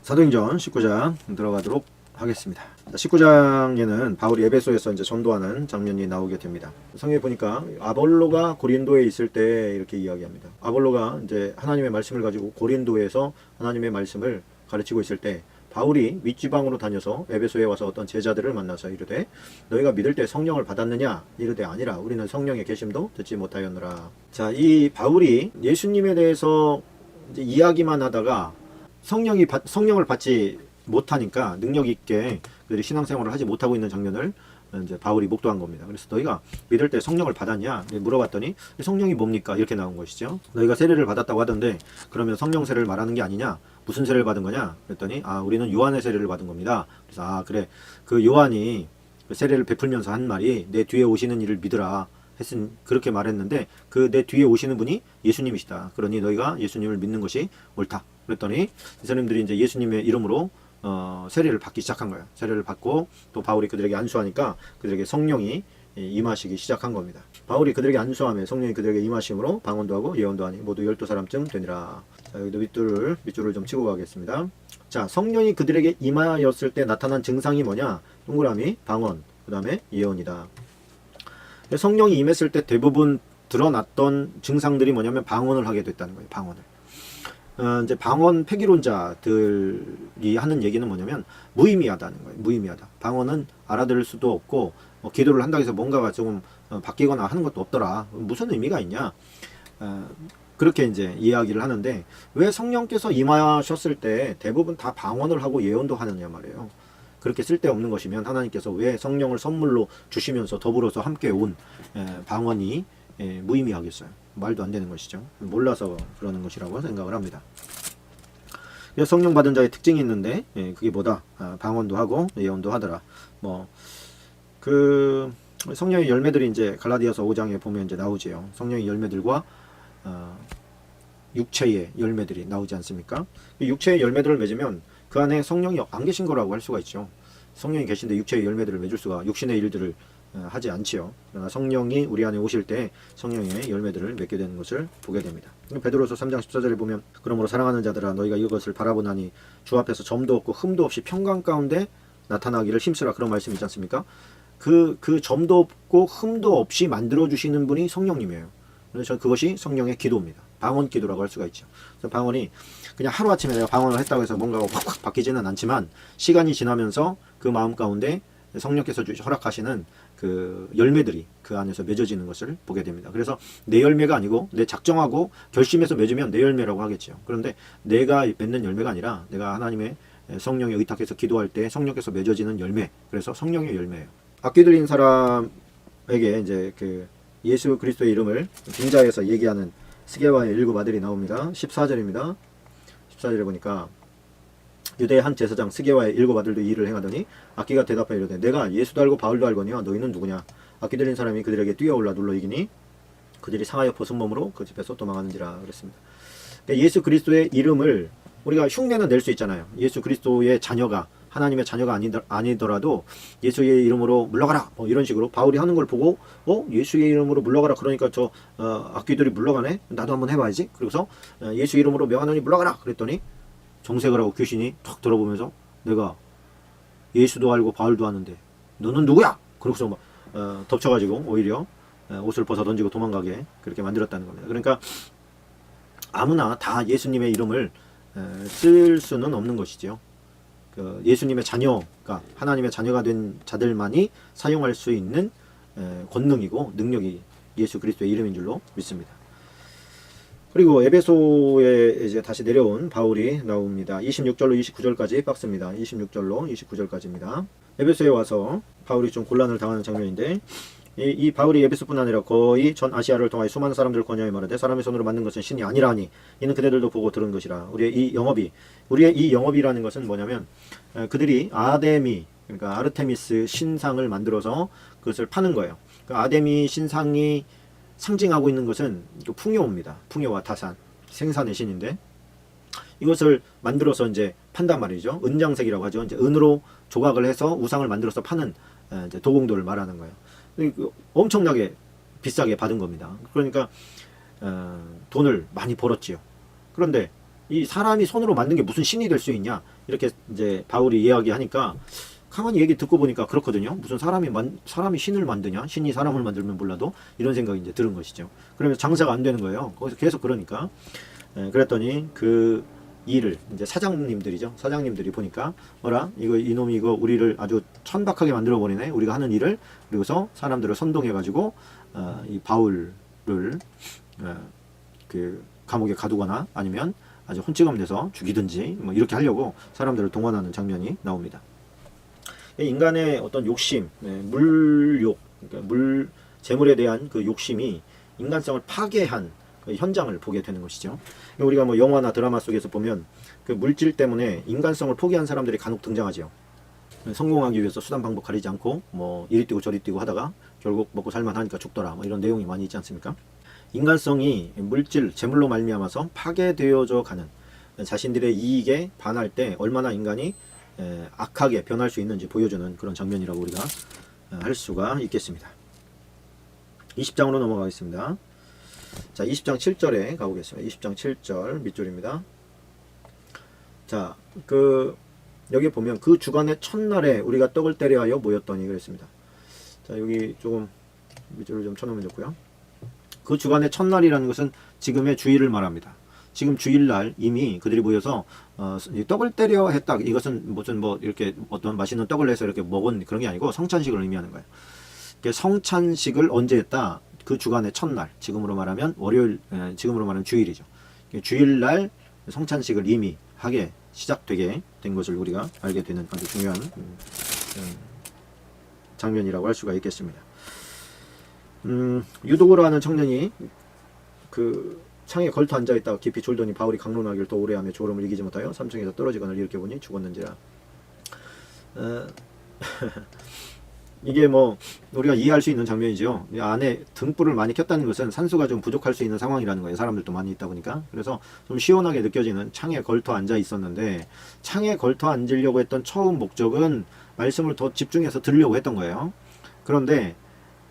사도행전 19장 들어가도록 하겠습니다. 19장에는 바울이 에베소에서 이제 전도하는 장면이 나오게 됩니다. 성경에 보니까 아볼로가 고린도에 있을 때 이렇게 이야기합니다. 아볼로가 이제 하나님의 말씀을 가지고 고린도에서 하나님의 말씀을 가르치고 있을 때 바울이 윗지방으로 다녀서 에베소에 와서 어떤 제자들을 만나서 이르되 너희가 믿을 때 성령을 받았느냐? 이르되 아니라 우리는 성령의 계심도 듣지 못하였노라. 자, 이 바울이 예수님에 대해서 이제 이야기만 하다가 성령을 받지 못하니까 능력 있게 그들이 신앙생활을 하지 못하고 있는 장면을 이제 바울이 목도한 겁니다. 그래서 너희가 믿을 때 성령을 받았냐? 물어봤더니 성령이 뭡니까? 이렇게 나온 것이죠. 너희가 세례를 받았다고 하던데 그러면 성령 세례를 말하는 게 아니냐? 무슨 세례를 받은 거냐? 그랬더니 우리는 요한의 세례를 받은 겁니다. 그래서 그래, 그 요한이 세례를 베풀면서 한 말이 내 뒤에 오시는 이를 믿으라 그렇게 말했는데 그 내 뒤에 오시는 분이 예수님이시다. 그러니 너희가 예수님을 믿는 것이 옳다. 그랬더니 이 사람들이 이제 예수님의 이름으로 세례를 받기 시작한 거예요. 세례를 받고 또 바울이 그들에게 안수하니까 그들에게 성령이 임하시기 시작한 겁니다. 바울이 그들에게 안수하며 성령이 그들에게 임하심으로 방언도 하고 예언도 하니 모두 12사람쯤 되니라. 자, 여기도 밑줄을 좀 치고 가겠습니다. 자, 성령이 그들에게 임하였을 때 나타난 증상이 뭐냐? 동그라미, 방언, 그 다음에 예언이다. 성령이 임했을 때 대부분 드러났던 증상들이 뭐냐면 방언을 하게 됐다는 거예요. 방언을. 이제 방언 폐기론자들이 하는 얘기는 뭐냐면 무의미하다는 거예요. 무의미하다. 방언은 알아들을 수도 없고 기도를 한다고 해서 뭔가가 조금 바뀌거나 하는 것도 없더라. 무슨 의미가 있냐? 그렇게 이제 이야기를 하는데 왜 성령께서 임하셨을 때 대부분 다 방언을 하고 예언도 하느냐 말이에요. 그렇게 쓸데없는 것이면 하나님께서 왜 성령을 선물로 주시면서 더불어서 함께 온 방언이 무의미하겠어요. 말도 안 되는 것이죠. 몰라서 그러는 것이라고 생각을 합니다. 성령 받은 자의 특징이 있는데 그게 뭐다? 방언도 하고 예언도 하더라. 그 성령의 열매들이 이제 갈라디아서 5장에 보면 이제 나오지요. 성령의 열매들과 육체의 열매들이 나오지 않습니까? 육체의 열매들을 맺으면 그 안에 성령이 안 계신 거라고 할 수가 있죠. 성령이 계신데 육체의 열매들을 맺을 수가 육신의 일들을 하지 않지요. 그러나 성령이 우리 안에 오실 때 성령의 열매들을 맺게 되는 것을 보게 됩니다. 베드로서 3장 14절에 보면 그러므로 사랑하는 자들아 너희가 이것을 바라보나니 주 앞에서 점도 없고 흠도 없이 평강 가운데 나타나기를 힘쓰라. 그런 말씀이 있지 않습니까? 그 점도 없고 흠도 없이 만들어주시는 분이 성령님이에요. 그래서 그것이 성령의 기도입니다. 방언 기도라고 할 수가 있죠. 그래서 방언이 그냥 하루아침에 내가 방언을 했다고 해서 뭔가가 확 바뀌지는 않지만 시간이 지나면서 그 마음 가운데 성령께서 허락하시는 그 열매들이 그 안에서 맺어지는 것을 보게 됩니다. 그래서 내 열매가 아니고 내 작정하고 결심해서 맺으면 내 열매라고 하겠죠. 그런데 내가 맺는 열매가 아니라 내가 하나님의 성령에 의탁해서 기도할 때 성령께서 맺어지는 열매, 그래서 성령의 열매예요. 악기 들린 사람에게 이제 그 예수 그리스도의 이름을 빙자해서 얘기하는 스게와의 7 아들이 나옵니다. 14절입니다. 14절에 보니까 유대의 한 제사장 스게와의 7 아들도 이 일을 행하더니 악기가 대답하여 이르되 내가 예수도 알고 바울도 알거니와 너희는 누구냐? 악기 들린 사람이 그들에게 뛰어올라 눌러 이기니 그들이 상하여 벗은 몸으로 그 집에서 도망하는지라 그랬습니다. 예수 그리스도의 이름을 우리가 흉내는 낼 수 있잖아요. 예수 그리스도의 자녀가 하나님의 자녀가 아니더라도 예수의 이름으로 물러가라 이런 식으로 바울이 하는 걸 보고 예수의 이름으로 물러가라 그러니까 저 악귀들이 물러가네, 나도 한번 해봐야지. 그래서 예수 이름으로 명하노니 물러가라 그랬더니 정색을 하고 귀신이 턱 들어보면서 내가 예수도 알고 바울도 아는데 너는 누구야? 그러고서 막 덮쳐가지고 오히려 옷을 벗어 던지고 도망가게 그렇게 만들었다는 겁니다. 그러니까 아무나 다 예수님의 이름을 쓸 수는 없는 것이지요. 예수님의 자녀가 하나님의 자녀가 된 자들만이 사용할 수 있는 권능이고 능력이 예수 그리스도의 이름인 줄로 믿습니다. 그리고 에베소에 이제 다시 내려온 바울이 나옵니다. 26절로 29절까지 박스입니다. 26절로 29절까지입니다. 에베소에 와서 바울이 좀 곤란을 당하는 장면인데 이 바울이 에베소뿐 아니라 거의 전 아시아를 통하여 수많은 사람들을 권하여 말하되 사람의 손으로 만든 것은 신이 아니라니 이는 그대들도 보고 들은 것이라. 우리의 이 영업이라는 것은 뭐냐면 그들이 아데미, 그러니까 아르테미스 신상을 만들어서 그것을 파는 거예요. 그 아데미 신상이 상징하고 있는 것은 풍요입니다. 풍요와 타산, 생산의 신인데 이것을 만들어서 이제 판단 말이죠. 은장색이라고 하죠. 이제 은으로 조각을 해서 우상을 만들어서 파는 이제 도공도를 말하는 거예요. 엄청나게 비싸게 받은 겁니다. 그러니까 돈을 많이 벌었지요. 그런데 이 사람이 손으로 만든 게 무슨 신이 될 수 있냐 이렇게 이제 바울이 이야기하니까 가만히 얘기 듣고 보니까 그렇거든요. 무슨 사람이 신을 만드냐? 신이 사람을 만들면 몰라도 이런 생각이 이제 들은 것이죠. 그러면서 장사가 안 되는 거예요. 거기서 계속 그러니까 그랬더니 그 일을 이제 사장님들이 보니까 뭐라 이놈이 이거 우리를 아주 천박하게 만들어 버리네. 우리가 하는 일을. 그리고서 사람들을 선동해 가지고 이 바울을 그 감옥에 가두거나 아니면 아주 혼쭐감 내서 죽이든지 뭐 이렇게 하려고 사람들을 동원하는 장면이 나옵니다. 인간의 어떤 욕심, 물욕, 그러니까 재물에 대한 그 욕심이 인간성을 파괴한 그 현장을 보게 되는 것이죠. 우리가 뭐 영화나 드라마 속에서 보면 그 물질 때문에 인간성을 포기한 사람들이 간혹 등장하죠. 성공하기 위해서 수단 방법 가리지 않고 뭐 이리 뛰고 저리 뛰고 하다가 결국 먹고 살만하니까 죽더라. 뭐 이런 내용이 많이 있지 않습니까? 인간성이 물질, 재물로 말미암아서 파괴되어져 가는 자신들의 이익에 반할 때 얼마나 인간이 악하게 변할 수 있는지 보여주는 그런 장면이라고 우리가 할 수가 있겠습니다. 20장으로 넘어가겠습니다. 자, 20장 7절에 가보겠습니다. 20장 7절 밑줄입니다. 자, 여기 보면 그 주간의 첫날에 우리가 떡을 때려 하여 모였더니 그랬습니다. 자, 여기 조금 밑줄을 좀 쳐놓으면 좋고요. 그 주간의 첫날이라는 것은 지금의 주일을 말합니다. 지금 주일날 이미 그들이 모여서 떡을 때려 했다. 이것은 무슨 뭐 이렇게 어떤 맛있는 떡을 내서 이렇게 먹은 그런 게 아니고 성찬식을 의미하는 거예요. 성찬식을 언제 했다? 그 주간의 첫날. 지금으로 말하면 월요일, 지금으로 말하면 주일이죠. 주일날 성찬식을 이미 하게 시작되게 된 것을 우리가 알게 되는 아주 중요한 장면이라고 할 수가 있겠습니다. 유독으로 하는 청년이 그 창에 걸터 앉아있다가 깊이 졸더니 바울이 강론하기를 더 오래 하며 졸음을 이기지 못하여 3층에서 떨어지거늘 이렇게 보니 죽었는지라. 이게 뭐 우리가 이해할 수 있는 장면이죠. 안에 등불을 많이 켰다는 것은 산소가 좀 부족할 수 있는 상황이라는 거예요. 사람들도 많이 있다 보니까. 그래서 좀 시원하게 느껴지는 창에 걸터 앉아 있었는데, 창에 걸터 앉으려고 했던 처음 목적은 말씀을 더 집중해서 들으려고 했던 거예요. 그런데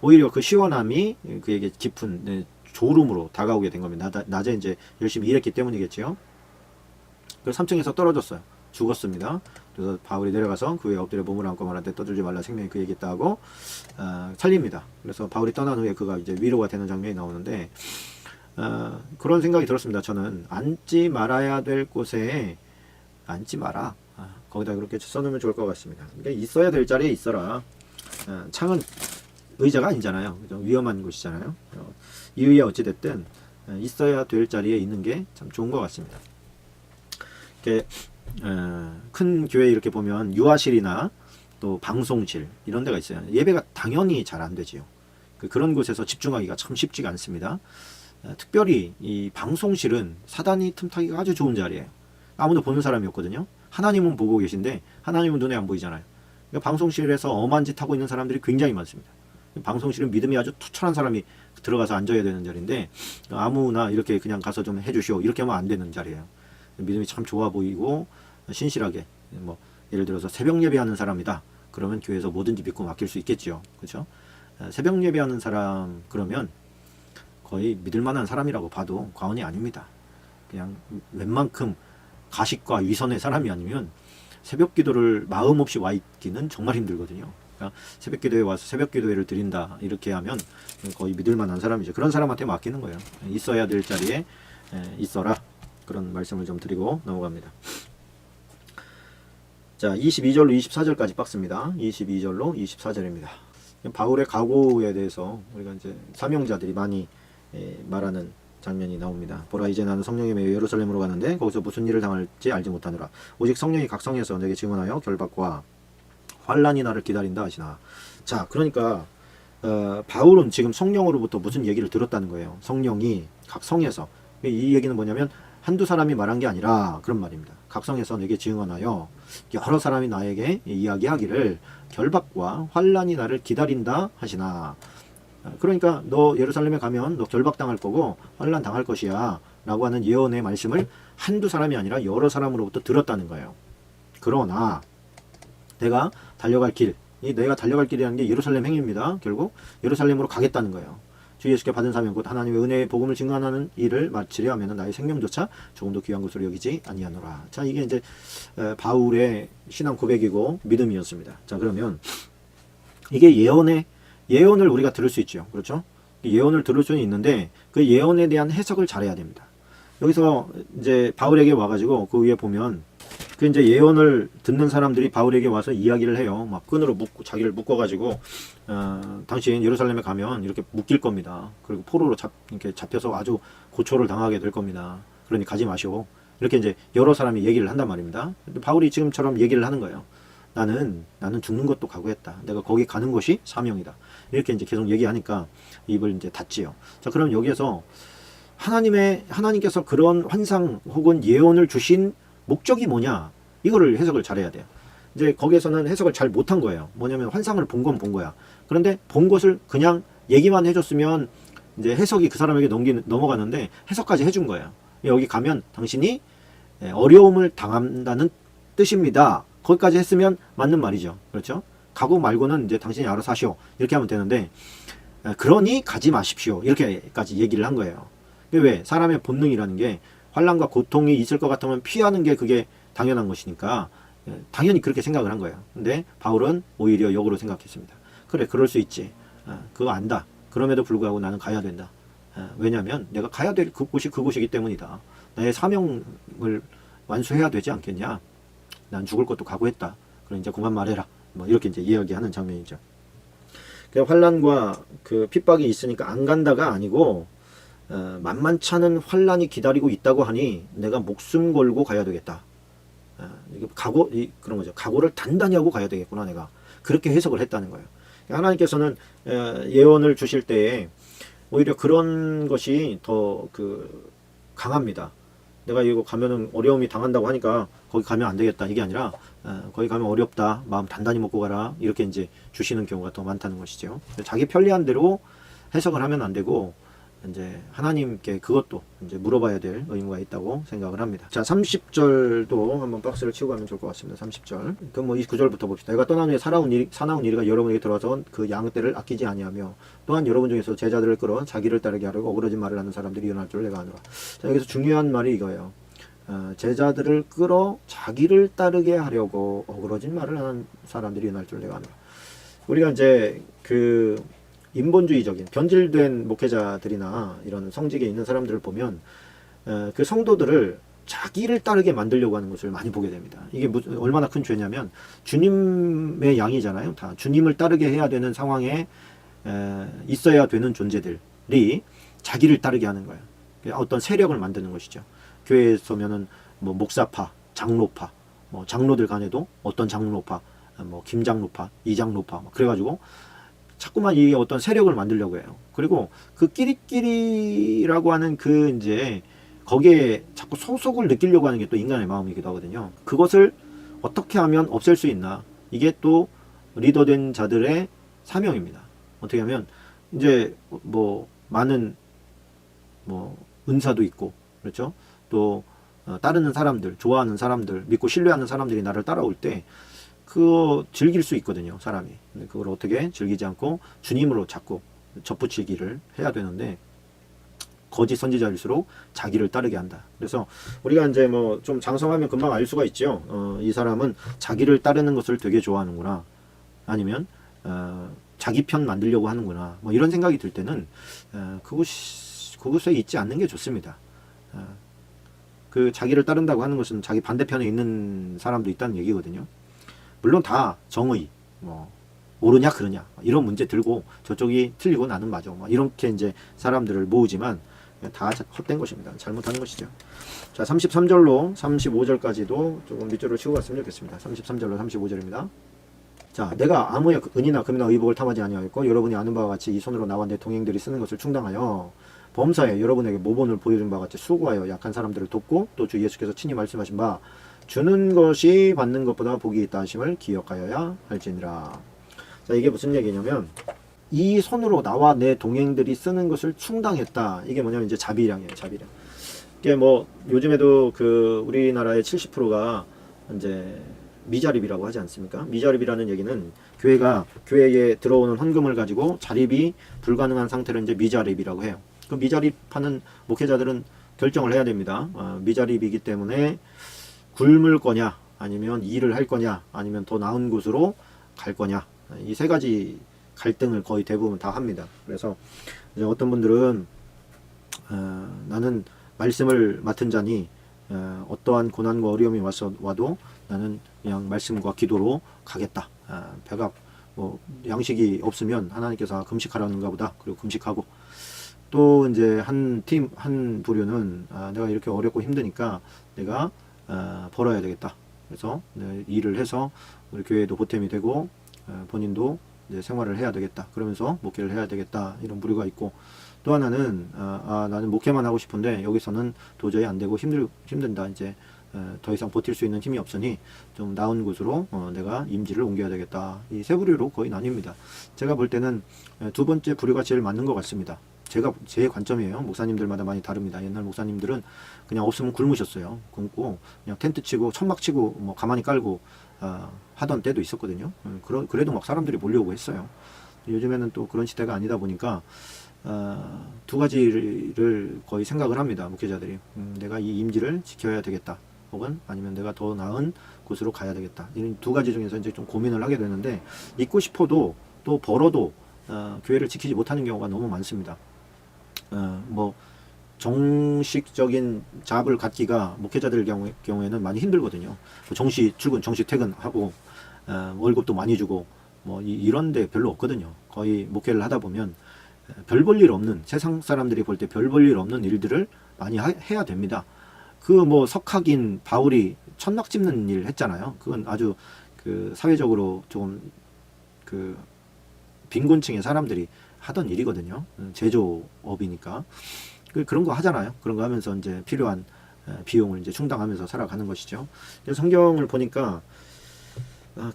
오히려 그 시원함이 그에게 깊은 졸음으로 다가오게 된 겁니다. 낮에 이제 열심히 일했기 때문이겠죠. 그래서 3층에서 떨어졌어요. 죽었습니다. 그래서 바울이 내려가서 그 위에 엎드려 몸을 안고 말하되 떠들지 말라 생명이 그에게 있다 하고 살립니다. 그래서 바울이 떠난 후에 그가 이제 위로가 되는 장면이 나오는데 그런 생각이 들었습니다. 저는 앉지 말아야 될 곳에 앉지 마라. 거기다 그렇게 써놓으면 좋을 것 같습니다. 그러니까 있어야 될 자리에 있어라. 창은 의자가 아니잖아요. 그죠? 위험한 곳이잖아요. 이유야 어찌됐든 있어야 될 자리에 있는 게 참 좋은 것 같습니다. 이렇게 큰 교회 이렇게 보면 유아실이나 또 방송실 이런 데가 있어요. 예배가 당연히 잘 안 되지요. 그런 곳에서 집중하기가 참 쉽지가 않습니다. 특별히 이 방송실은 사단이 틈타기가 아주 좋은 자리예요. 아무도 보는 사람이 없거든요. 하나님은 보고 계신데 하나님은 눈에 안 보이잖아요. 그러니까 방송실에서 엄한 짓 하고 있는 사람들이 굉장히 많습니다. 방송실은 믿음이 아주 투철한 사람이 들어가서 앉아야 되는 자리인데 아무나 이렇게 그냥 가서 좀 해주시오 이렇게 하면 안 되는 자리예요. 믿음이 참 좋아 보이고 신실하게 뭐 예를 들어서 새벽 예배하는 사람이다. 그러면 교회에서 뭐든지 믿고 맡길 수 있겠죠. 그렇죠? 새벽 예배하는 사람 그러면 거의 믿을 만한 사람이라고 봐도 과언이 아닙니다. 그냥 웬만큼 가식과 위선의 사람이 아니면 새벽 기도를 마음 없이 와 있기는 정말 힘들거든요. 그러니까 새벽 기도에 와서 새벽 기도회를 드린다 이렇게 하면 거의 믿을 만한 사람이죠. 그런 사람한테 맡기는 거예요. 있어야 될 자리에 있어라. 그런 말씀을 좀 드리고 넘어갑니다. 자, 22절로 24절까지 박스입니다. 22절로 24절입니다. 바울의 각오에 대해서 우리가 이제 사명자들이 많이 말하는 장면이 나옵니다. 보라, 이제 나는 성령에 매여 예루살렘으로 가는데 거기서 무슨 일을 당할지 알지 못하노라. 오직 성령이 각성해서 내게 증언하여 결박과 환난이 나를 기다린다 하시나. 자, 그러니까 바울은 지금 성령으로부터 무슨 얘기를 들었다는 거예요. 성령이 각성해서. 이 얘기는 뭐냐면 한두 사람이 말한 게 아니라 그런 말입니다. 각성해서 내게 증언하여 여러 사람이 나에게 이야기하기를 결박과 환난이 나를 기다린다 하시나. 그러니까 너 예루살렘에 가면 너 결박당할 거고 환난 당할 것이야 라고 하는 예언의 말씀을 한두 사람이 아니라 여러 사람으로부터 들었다는 거예요. 그러나 내가 달려갈 길, 내가 달려갈 길이라는 게 예루살렘 행입니다. 결국 예루살렘으로 가겠다는 거예요. 주 예수께 받은 사명 곧 하나님의 은혜의 복음을 증언하는 일을 마치려 하면 나의 생명조차 조금 더 귀한 것으로 여기지 아니하노라. 자, 이게 이제 바울의 신앙 고백이고 믿음이었습니다. 자, 그러면 이게 예언을 우리가 들을 수 있죠. 그렇죠? 예언을 들을 수는 있는데 그 예언에 대한 해석을 잘해야 됩니다. 여기서 이제 바울에게 와가지고 그 위에 보면 그 이제 예언을 듣는 사람들이 바울에게 와서 이야기를 해요. 막 끈으로 묶고 자기를 묶어가지고 당신 예루살렘에 가면 이렇게 묶일 겁니다. 그리고 포로로 이렇게 잡혀서 아주 고초를 당하게 될 겁니다. 그러니 가지 마시오. 이렇게 이제 여러 사람이 얘기를 한단 말입니다. 바울이 지금처럼 얘기를 하는 거예요. 나는 죽는 것도 각오했다. 내가 거기 가는 것이 사명이다. 이렇게 이제 계속 얘기하니까 입을 이제 닫지요. 자, 그럼 여기에서 하나님께서 그런 환상 혹은 예언을 주신 목적이 뭐냐? 이거를 해석을 잘해야 돼요. 이제 거기에서는 해석을 잘 못한 거예요. 뭐냐면 환상을 본 건 본 거야. 그런데 본 것을 그냥 얘기만 해줬으면 이제 해석이 그 사람에게 넘어가는데 해석까지 해준 거예요. 여기 가면 당신이 어려움을 당한다는 뜻입니다. 거기까지 했으면 맞는 말이죠. 그렇죠? 가고 말고는 이제 당신이 알아서 하시오. 이렇게 하면 되는데 그러니 가지 마십시오. 이렇게까지 얘기를 한 거예요. 왜? 사람의 본능이라는 게 환난과 고통이 있을 것 같으면 피하는 게 그게 당연한 것이니까 당연히 그렇게 생각을 한 거예요. 근데 바울은 오히려 역으로 생각했습니다. 그래, 그럴 수 있지. 그거 안다. 그럼에도 불구하고 나는 가야 된다. 왜냐하면 내가 가야 될 그곳이 그곳이기 때문이다. 나의 사명을 완수해야 되지 않겠냐. 난 죽을 것도 각오했다. 그럼 이제 그만 말해라. 뭐 이렇게 이제 이야기하는 장면이죠. 환난과 그 핍박이 있으니까 안 간다가 아니고 만만찮은 환난이 기다리고 있다고 하니 내가 목숨 걸고 가야 되겠다. 그런 거죠. 각오를 단단히 하고 가야 되겠구나. 내가 그렇게 해석을 했다는 거예요. 하나님께서는 예언을 주실 때에 오히려 그런 것이 더 강합니다. 내가 이거 가면은 어려움이 당한다고 하니까 거기 가면 안 되겠다. 이게 아니라 거기 가면 어렵다. 마음 단단히 먹고 가라. 이렇게 이제 주시는 경우가 더 많다는 것이죠. 자기 편리한 대로 해석을 하면 안 되고 이제 하나님께 그것도 이제 물어봐야 될 의무가 있다고 생각을 합니다. 자, 30절도 한번 박스를 치고 가면 좋을 것 같습니다. 30절. 그럼 뭐 29절부터 봅시다. 내가 떠난 후에 사나운 일이가 여러분에게 들어와서 그 양떼를 아끼지 아니하며 또한 여러분 중에서 제자들을 끌어 자기를 따르게 하려고 어그러진 말을 하는 사람들이 일어날 줄 내가 아노라. 자, 여기서 중요한 말이 이거예요. 제자들을 끌어 자기를 따르게 하려고 어그러진 말을 하는 사람들이 일어날 줄 내가 아노라. 우리가 이제 인본주의적인 변질된 목회자들이나 이런 성직에 있는 사람들을 보면 그 성도들을 자기를 따르게 만들려고 하는 것을 많이 보게 됩니다. 이게 얼마나 큰 죄냐면 주님의 양이잖아요. 다 주님을 따르게 해야 되는 상황에 있어야 되는 존재들이 자기를 따르게 하는 거예요. 어떤 세력을 만드는 것이죠. 교회에서면은 뭐 목사파, 장로파, 뭐 장로들 간에도 어떤 장로파, 뭐 김장로파, 이장로파, 그래가지고 자꾸만 이게 어떤 세력을 만들려고 해요. 그리고 그 끼리끼리라고 하는 이제 거기에 자꾸 소속을 느끼려고 하는 게 또 인간의 마음이기도 하거든요. 그것을 어떻게 하면 없앨 수 있나? 이게 또 리더된 자들의 사명입니다. 어떻게 하면 이제 뭐 많은 뭐 은사도 있고 그렇죠? 또 따르는 사람들, 좋아하는 사람들, 믿고 신뢰하는 사람들이 나를 따라올 때 그거 즐길 수 있거든요, 사람이. 근데 그걸 어떻게 즐기지 않고 주님으로 자꾸 접붙이기를 해야 되는데 거짓 선지자일수록 자기를 따르게 한다. 그래서 우리가 이제 뭐 좀 장성하면 금방 알 수가 있죠. 이 사람은 자기를 따르는 것을 되게 좋아하는구나. 아니면 자기 편 만들려고 하는구나. 뭐 이런 생각이 들 때는 그곳에 있지 않는 게 좋습니다. 그 자기를 따른다고 하는 것은 자기 반대편에 있는 사람도 있다는 얘기거든요. 물론 다 정의, 뭐 옳으냐 그러냐 이런 문제 들고 저쪽이 틀리고 나는 맞아, 뭐 이렇게 이제 사람들을 모으지만 다 헛된 것입니다. 잘못하는 것이죠. 자, 33절로 35절까지도 조금 밑줄을 치고 갔으면 좋겠습니다. 33절로 35절입니다. 자, 내가 아무의 은이나 금이나 의복을 탐하지 아니하였고 여러분이 아는 바와 같이 이 손으로 나와 내 동행들이 쓰는 것을 충당하여 범사에 여러분에게 모본을 보여준 바와 같이 수고하여 약한 사람들을 돕고 또 주 예수께서 친히 말씀하신 바 주는 것이 받는 것보다 복이 있다 하심을 기억하여야 할지니라. 자, 이게 무슨 얘기냐면 이 손으로 나와 내 동행들이 쓰는 것을 충당했다. 이게 뭐냐면 이제 자비량이에요. 자비량. 이게 뭐 요즘에도 우리나라의 70%가 이제 미자립이라고 하지 않습니까? 미자립이라는 얘기는 교회에 들어오는 헌금을 가지고 자립이 불가능한 상태를 이제 미자립이라고 해요. 그 미자립하는 목회자들은 결정을 해야 됩니다. 미자립이기 때문에 굶을 거냐, 아니면 일을 할 거냐, 아니면 더 나은 곳으로 갈 거냐, 이 세 가지 갈등을 거의 대부분 다 합니다. 그래서 이제 어떤 분들은 나는 말씀을 맡은 자니 어떠한 고난과 어려움이 와도 나는 그냥 말씀과 기도로 가겠다. 배가 뭐 양식이 없으면 하나님께서 금식하라는가 보다. 그리고 금식하고, 또 이제 한 부류는 내가 이렇게 어렵고 힘드니까 내가 벌어야 되겠다. 그래서 일을 해서 우리 교회도 보탬이 되고 본인도 이제 생활을 해야 되겠다. 그러면서 목회를 해야 되겠다. 이런 부류가 있고, 또 하나는 나는 목회만 하고 싶은데 여기서는 도저히 안 되고 힘든다. 이제 더 이상 버틸 수 있는 힘이 없으니 좀 나은 곳으로 내가 임지를 옮겨야 되겠다. 이 세 부류로 거의 나뉩니다. 제가 볼 때는 두 번째 부류가 제일 맞는 것 같습니다. 제 관점이에요. 목사님들마다 많이 다릅니다. 옛날 목사님들은 그냥 없으면 굶으셨어요. 굶고 그냥 텐트 치고 천막 치고 뭐 가만히 깔고 하던 때도 있었거든요. 그래도 막 사람들이 몰려오고 했어요. 요즘에는 또 그런 시대가 아니다 보니까 두 가지를 거의 생각을 합니다. 목회자들이. 내가 이 임지를 지켜야 되겠다. 혹은 아니면 내가 더 나은 곳으로 가야 되겠다. 이런 두 가지 중에서 이제 좀 고민을 하게 되는데, 있고 싶어도 또 벌어도 교회를 지키지 못하는 경우가 너무 많습니다. 뭐 정식적인 잡을 갖기가 목회자들 경우에는 많이 힘들거든요. 정시 출근, 정시 퇴근하고 월급도 많이 주고 뭐 이런데 별로 없거든요. 거의 목회를 하다 보면 별 볼 일 없는, 세상 사람들이 볼 때 별 볼 일 없는 일들을 많이 해야 됩니다. 그 뭐 석학인 바울이 천막 짚는 일 했잖아요. 그건 아주 그 사회적으로 좀 그 빈곤층의 사람들이 하던 일이거든요. 제조업이니까 그런 거 하잖아요. 그런 거 하면서 이제 필요한 비용을 이제 충당하면서 살아가는 것이죠. 성경을 보니까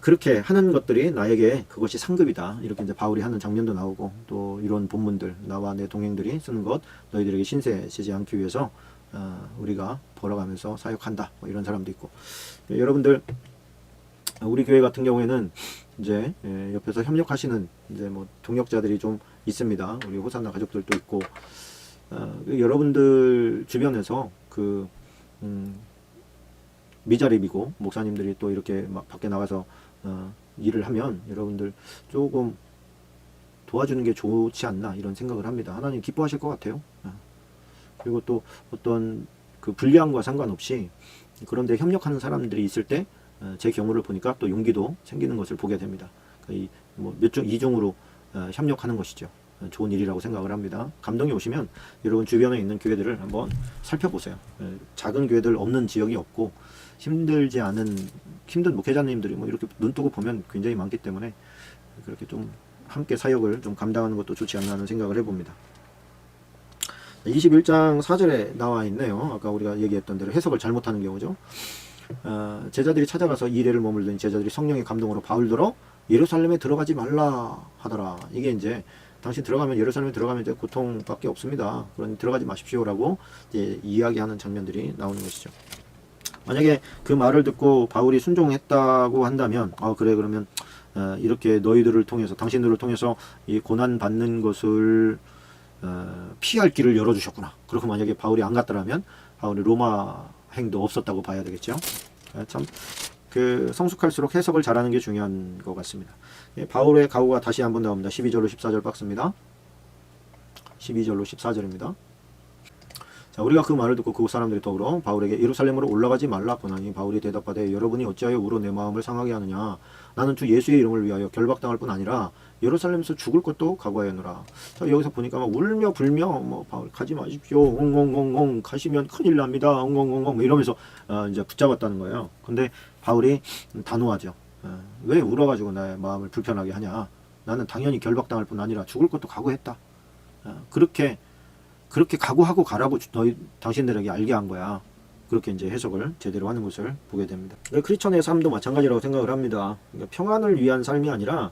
그렇게 하는 것들이 나에게 그것이 상급이다. 이렇게 이제 바울이 하는 장면도 나오고, 또 이런 본문들, 나와 내 동행들이 쓰는 것, 너희들에게 신세지지 않기 위해서 우리가 벌어가면서 사역한다. 뭐 이런 사람도 있고. 여러분들, 우리 교회 같은 경우에는 이제 옆에서 협력하시는 이제 뭐 동역자들이 좀 있습니다. 우리 호산나 가족들도 있고, 여러분들 주변에서 미자립이고 목사님들이 또 이렇게 막 밖에 나가서 일을 하면 여러분들 조금 도와주는 게 좋지 않나, 이런 생각을 합니다. 하나님 기뻐하실 것 같아요. 그리고 또 어떤 그 분량과 상관없이 그런데 협력하는 사람들이 있을 때 제 경우를 보니까 또 용기도 생기는 것을 보게 됩니다. 뭐 이중으로 협력하는 것이죠. 좋은 일이라고 생각을 합니다. 감동이 오시면 여러분 주변에 있는 교회들을 한번 살펴보세요. 작은 교회들 없는 지역이 없고, 힘들지 않은 힘든 목회자님들이 뭐 이렇게 눈 뜨고 보면 굉장히 많기 때문에 그렇게 좀 함께 사역을 좀 감당하는 것도 좋지 않나 하는 생각을 해봅니다. 21장 4절에 나와 있네요. 아까 우리가 얘기했던 대로 해석을 잘못하는 경우죠. 제자들이 찾아가서 이레를 머물더니 제자들이 성령의 감동으로 바울더러 예루살렘에 들어가지 말라 하더라. 이게 이제 당신 예루살렘에 들어가면 이제 고통밖에 없습니다. 그러니 들어가지 마십시오라고 이제 이야기하는 장면들이 나오는 것이죠. 만약에 그 말을 듣고 바울이 순종했다고 한다면, 그래, 그러면 이렇게 너희들을 통해서, 당신들을 통해서 이 고난 받는 것을 피할 길을 열어주셨구나. 그렇고 만약에 바울이 안 갔더라면 바울이 로마 행도 없었다고 봐야 되겠죠. 참 성숙할수록 해석을 잘하는 게 중요한 것 같습니다. 바울의 각오가 다시 한번 나옵니다. 12절로 14절 박스입니다. 12절로 14절입니다. 자, 우리가 그 말을 듣고 그 사람들이 더불어 바울에게 예루살렘으로 올라가지 말라 고하니, 바울이 대답하되 여러분이 어찌하여 우로 내 마음을 상하게 하느냐. 나는 주 예수의 이름을 위하여 결박당할 뿐 아니라 예루살렘에서 죽을 것도 각오하였노라. 자, 여기서 보니까 막 울며 불며 뭐 바울 가지 마십시오. 엉엉엉엉 가시면 큰일 납니다. 엉엉엉엉 뭐 이러면서 이제 붙잡았다는 거예요. 근데 바울이 단호하죠. 왜 울어가지고 나의 마음을 불편하게 하냐. 나는 당연히 결박당할 뿐 아니라 죽을 것도 각오했다. 그렇게 각오하고 가라고 당신들에게 알게 한 거야. 그렇게 이제 해석을 제대로 하는 것을 보게 됩니다. 크리스천의 삶도 마찬가지라고 생각을 합니다. 그러니까 평안을 위한 삶이 아니라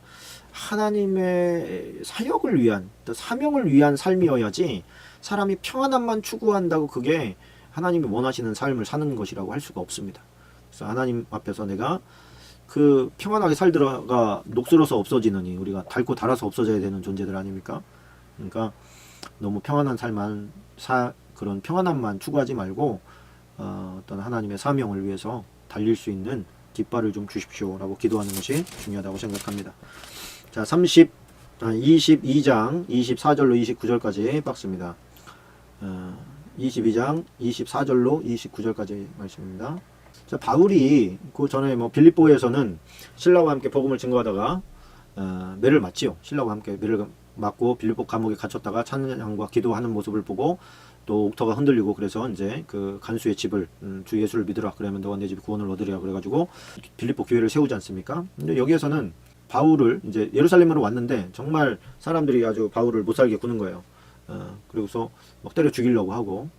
하나님의 사역을 위한, 또 사명을 위한 삶이어야지, 사람이 평안함만 추구한다고 그게 하나님이 원하시는 삶을 사는 것이라고 할 수가 없습니다. 그래서 하나님 앞에서 내가 그 평안하게 살다가 녹슬어서 없어지느니 우리가 닳고 닳아서 없어져야 되는 존재들 아닙니까? 그러니까 너무 평안한 삶만 그런 평안함만 추구하지 말고 어떤 하나님의 사명을 위해서 달릴 수 있는 깃발을 좀 주십시오라고 기도하는 것이 중요하다고 생각합니다. 자, 22장 24절로 29절까지 박스입니다. 22장 24절로 29절까지 말씀입니다. 자, 바울이 그 전에 뭐 빌립보에서는 신라와 함께 복음을 증거하다가 매를 맞지요. 신라와 함께 매를 맞고 빌립보 감옥에 갇혔다가 찬양과 기도하는 모습을 보고 또 옥터가 흔들리고 그래서 이제 그 간수의 집을 주 예수를 믿으라 그러면 너가 내 집에 구원을 얻으리라 그래가지고 빌립보 교회를 세우지 않습니까? 근데 여기에서는 바울을 이제 예루살렘으로 왔는데 정말 사람들이 아주 바울을 못 살게 구는 거예요. 그리고서 막 때려 죽이려고 하고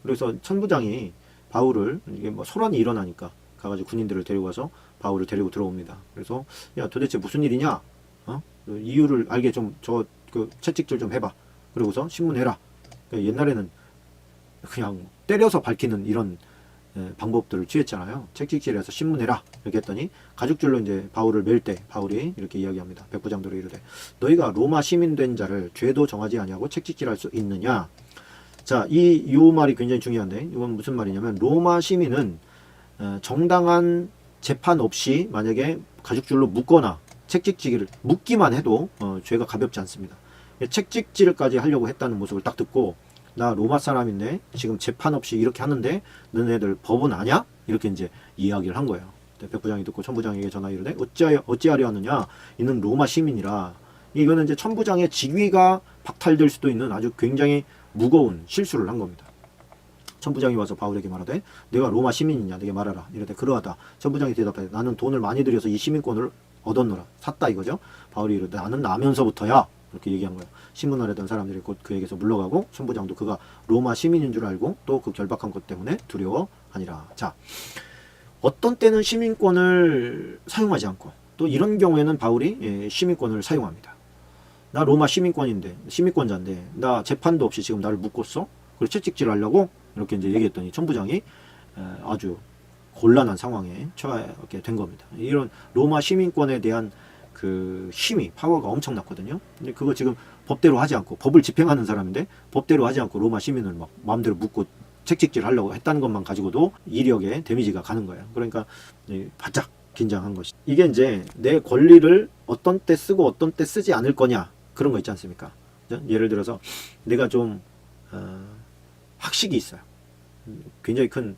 그래서 천부장이 바울을 이게 뭐 소란이 일어나니까 가가지고 군인들을 데리고 가서 바울을 데리고 들어옵니다. 그래서 야 도대체 무슨 일이냐? 그 이유를 알게 좀 그 채찍질 좀 해봐. 그러고서 신문해라. 옛날에는 그냥 때려서 밝히는 이런 방법들을 취했잖아요. 채찍질해서 신문해라 이렇게 했더니 가죽줄로 이제 바울을 맬 때 바울이 이렇게 이야기합니다. 백부장들이 이르되 너희가 로마 시민 된 자를 죄도 정하지 아니하고 채찍질할 수 있느냐? 자, 요 말이 굉장히 중요한데 이건 무슨 말이냐면 로마 시민은 정당한 재판 없이 만약에 가죽줄로 묶거나 채찍질을 묶기만 해도 죄가 가볍지 않습니다. 채찍질까지 하려고 했다는 모습을 딱 듣고 나 로마 사람인데 지금 재판 없이 이렇게 하는데 너네들 법은 아냐? 이렇게 이제 이야기를 한 거예요. 백부장이 듣고 천부장에게 전하 이르되 어찌하려 하느냐? 이는 로마 시민이라. 이거는 이제 천부장의 직위가 박탈될 수도 있는 아주 굉장히 무거운 실수를 한 겁니다. 천부장이 와서 바울에게 말하되 내가 로마 시민이냐? 내게 말하라. 이르되 그러하다. 천부장이 대답하되 나는 돈을 많이 들여서 이 시민권을 얻었노라. 샀다 이거죠. 바울이 이르되 나는 나면서부터야. 이렇게 얘기한 거예요. 신문을 하던 사람들이 곧 그에게서 물러가고 천부장도 그가 로마 시민인 줄 알고 또 그 결박한 것 때문에 두려워하니라. 자, 어떤 때는 시민권을 사용하지 않고 또 이런 경우에는 바울이 시민권을 사용합니다. 나 로마 시민권인데 시민권자인데 나 재판도 없이 지금 나를 묶었어? 그리고 채찍질 하려고? 이렇게 이제 얘기했더니 천부장이 아주 곤란한 상황에 처하게 된 겁니다. 이런 로마 시민권에 대한 그 힘이 파워가 엄청났거든요. 근데 그거 지금 법대로 하지 않고 법을 집행하는 사람인데 법대로 하지 않고 로마 시민을 막 마음대로 묶고 채찍질 하려고 했다는 것만 가지고도 이력에 데미지가 가는 거예요. 그러니까 바짝 긴장한 것이. 이게 이제 내 권리를 어떤 때 쓰고 어떤 때 쓰지 않을 거냐 그런 거 있지 않습니까? 예를 들어서 내가 좀 학식이 있어요. 굉장히 큰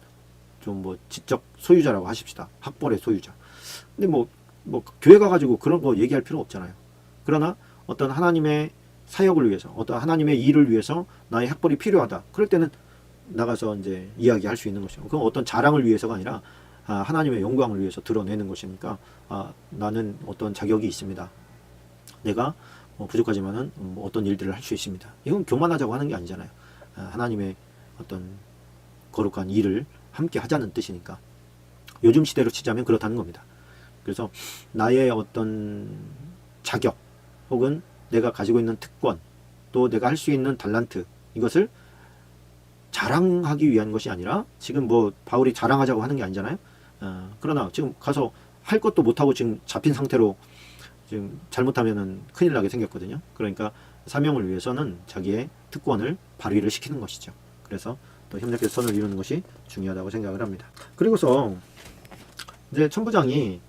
좀 뭐 지적 소유자라고 하십시다. 학벌의 소유자. 근데 뭐 교회 가가지고 그런 거 얘기할 필요 없잖아요. 그러나 어떤 하나님의 사역을 위해서 어떤 하나님의 일을 위해서 나의 학벌이 필요하다. 그럴 때는 나가서 이제 이야기할 수 있는 것이죠. 그건 어떤 자랑을 위해서가 아니라 하나님의 영광을 위해서 드러내는 것이니까 나는 어떤 자격이 있습니다. 내가 부족하지만은 어떤 일들을 할 수 있습니다. 이건 교만하자고 하는 게 아니잖아요. 하나님의 어떤 거룩한 일을 함께 하자는 뜻이니까 요즘 시대로 치자면 그렇다는 겁니다. 그래서 나의 어떤 자격 혹은 내가 가지고 있는 특권 또 내가 할 수 있는 달란트 이것을 자랑하기 위한 것이 아니라 지금 뭐 바울이 자랑하자고 하는 게 아니잖아요. 그러나 지금 가서 할 것도 못하고 지금 잡힌 상태로 지금 잘못하면은 큰일 나게 생겼거든요. 그러니까 사명을 위해서는 자기의 특권을 발휘를 시키는 것이죠. 그래서 또 협력해서 선을 이루는 것이 중요하다고 생각을 합니다. 그리고서 이제 천부장이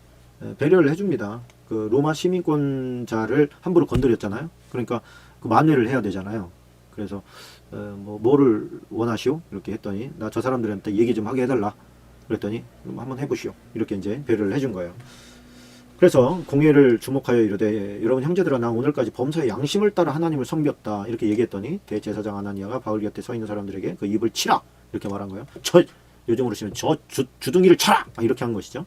배려를 해줍니다. 그 로마 시민권자를 함부로 건드렸잖아요. 그러니까 그 만회를 해야 되잖아요. 그래서 뭐를 원하시오? 이렇게 했더니 나 저 사람들한테 얘기 좀 하게 해달라. 그랬더니 한번 해보시오. 이렇게 이제 배려를 해준 거예요. 그래서 공회를 주목하여 이르되 여러분 형제들아 나 오늘까지 범사의 양심을 따라 하나님을 섬겼다. 이렇게 얘기했더니 대제사장 아나니아가 바울 곁에 서 있는 사람들에게 그 입을 치라. 이렇게 말한 거예요. 요즘으로 치면 주둥이를 쳐라. 이렇게 한 것이죠.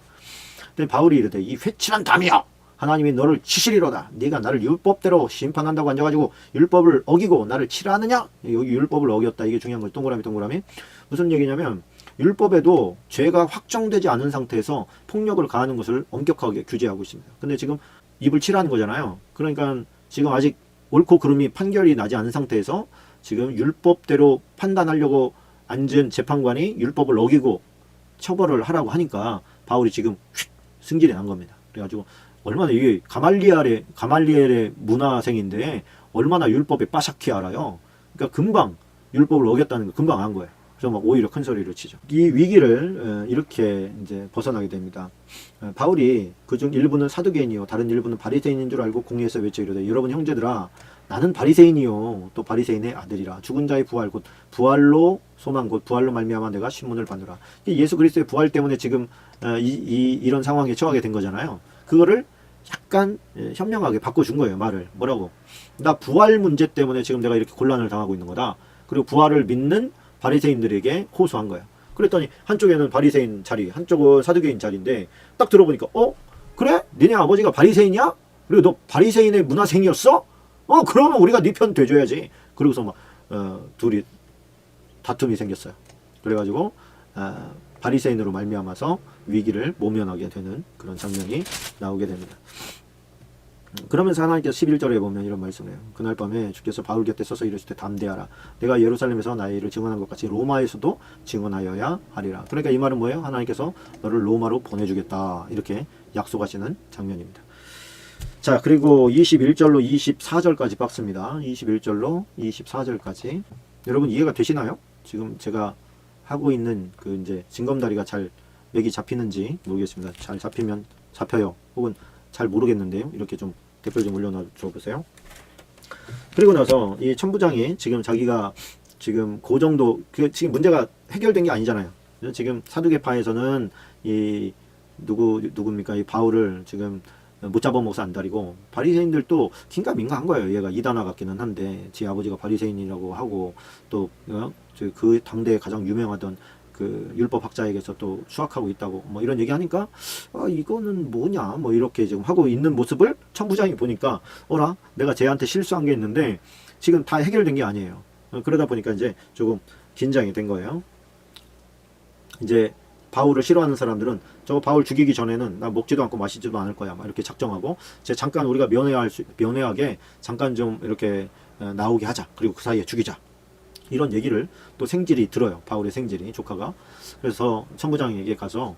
근데 바울이 이르되 이 회칠한 담이여 하나님이 너를 치시리로다. 네가 나를 율법대로 심판한다고 앉아가지고 율법을 어기고 나를 치라 하느냐? 여기 율법을 어겼다. 이게 중요한 거죠. 동그라미. 무슨 얘기냐면 율법에도 죄가 확정되지 않은 상태에서 폭력을 가하는 것을 엄격하게 규제하고 있습니다. 근데 지금 입을 치라는 거잖아요. 그러니까 지금 아직 옳고 그름이 판결이 나지 않은 상태에서 지금 율법대로 판단하려고 앉은 재판관이 율법을 어기고 처벌을 하라고 하니까 바울이 지금 휙 승진이 난 겁니다. 그래가지고 얼마나 이게 가말리엘의 문화생인데 얼마나 율법에 빠삭히 알아요. 그러니까 금방 율법을 어겼다는 거 금방 안 거예요. 그래서 막 오히려 큰 소리를 치죠. 이 위기를 이렇게 이제 벗어나게 됩니다. 바울이 그중 일부는 사두개인이요 다른 일부는 바리새인인 줄 알고 공회에서 외쳐 이르되 여러분 형제들아 나는 바리새인이요 또 바리새인의 아들이라 죽은 자의 부활 곧 부활로 소망 곧 부활로 말미암아 내가 신문을 받느라. 예수 그리스도의 부활 때문에 지금 이런 상황에 처하게 된 거잖아요. 그거를 약간 현명하게 바꿔준 거예요. 말을 뭐라고, 나 부활 문제 때문에 지금 내가 이렇게 곤란을 당하고 있는 거다. 그리고 부활을 믿는 바리새인들에게 호소한 거야. 그랬더니 한쪽에는 바리새인 자리, 한쪽은 사두개인 자리인데 딱 들어보니까 그래? 니네 아버지가 바리새인이야? 그리고 너 바리새인의 문화생이었어? 그러면 우리가 네 편 돼줘야지. 그러고서 막 둘이 다툼이 생겼어요. 그래가지고 바리새인으로 말미암아서 위기를 모면하게 되는 그런 장면이 나오게 됩니다. 그러면서 하나님께서 11절에 보면 이런 말씀을 해요. 그날 밤에 주께서 바울 곁에 서서 이르시되 담대하라. 내가 예루살렘에서 나의 일을 증언한 것 같이 로마에서도 증언하여야 하리라. 그러니까 이 말은 뭐예요? 하나님께서 너를 로마로 보내주겠다. 이렇게 약속하시는 장면입니다. 자, 그리고 21절로 24절까지 박습니다. 21절로 24절까지. 여러분 이해가 되시나요? 지금 제가 하고 있는 그 이제 징검다리가 잘 맥이 잡히는지 모르겠습니다. 잘 잡히면 잡혀요. 혹은 잘 모르겠는데요. 이렇게 좀 댓글 좀 올려놔 줘 보세요. 그리고 나서 이 천부장이 지금 자기가 지금 그 정도 지금 문제가 해결된 게 아니잖아요. 지금 사두개파에서는 이 누굽니까? 이 바울을 지금 못 잡아먹어서 안달이고, 바리새인들도 긴가민가한 거예요. 얘가 이단화 같기는 한데 지 아버지가 바리새인이라고 하고 또 그 당대에 가장 유명하던 그 율법학자에게서 또 수학하고 있다고 뭐 이런 얘기하니까 이거는 뭐냐 뭐 이렇게 지금 하고 있는 모습을 천부장이 보니까 어라 내가 쟤한테 실수한 게 있는데 지금 다 해결된 게 아니에요. 그러다 보니까 이제 조금 긴장이 된 거예요. 이제 바울을 싫어하는 사람들은 저 바울 죽이기 전에는 나 먹지도 않고 마시지도 않을 거야 막 이렇게 작정하고 잠깐 우리가 면회하게 잠깐 좀 이렇게 나오게 하자. 그리고 그 사이에 죽이자. 이런 얘기를 또 생질이 들어요. 바울의 생질이 조카가. 그래서 천부장에게 가서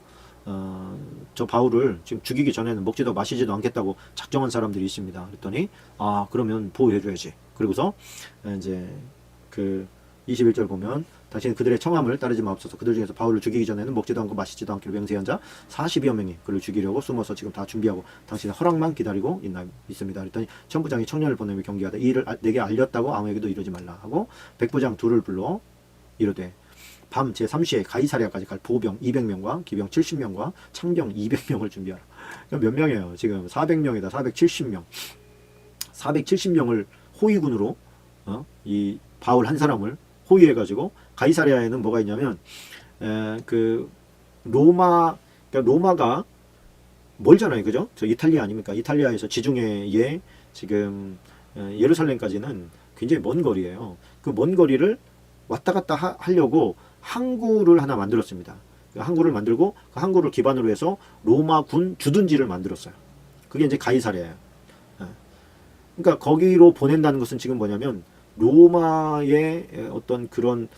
저 바울을 지금 죽이기 전에는 먹지도 마시지도 않겠다고 작정한 사람들이 있습니다. 그랬더니 그러면 보호해줘야지. 그리고서 이제 그 21절 보면 당신은 그들의 청함을 따르지 마옵소서. 그들 중에서 바울을 죽이기 전에는 먹지도 않고 마시지도 않기로 맹세한 자 40여 명이 그를 죽이려고 숨어서 지금 다 준비하고 당신의 허락만 기다리고 있습니다. 그랬더니 천부장이 청년을 보내며 경계하되 이 일을 내게 알렸다고 아무에게도 이러지 말라 하고 백부장 둘을 불러 이르되 밤 제3시에 가이사랴까지 갈 보병 200명과 기병 70명과 창병 200명을 준비하라. 몇 명이에요? 지금 400명이다. 470명. 470명을 호위군으로 이 바울 한 사람을 호위해가지고 가이사랴에는 뭐가 있냐면 그 로마가 멀잖아요, 그죠? 저 이탈리아 아닙니까? 이탈리아에서 지중해에 지금 예루살렘까지는 굉장히 먼 거리예요. 그 먼 거리를 왔다 갔다 하려고 항구를 하나 만들었습니다. 그 항구를 만들고 그 항구를 기반으로 해서 로마군 주둔지를 만들었어요. 그게 이제 가이사랴예요. 그러니까 거기로 보낸다는 것은 지금 뭐냐면 로마의 어떤 그런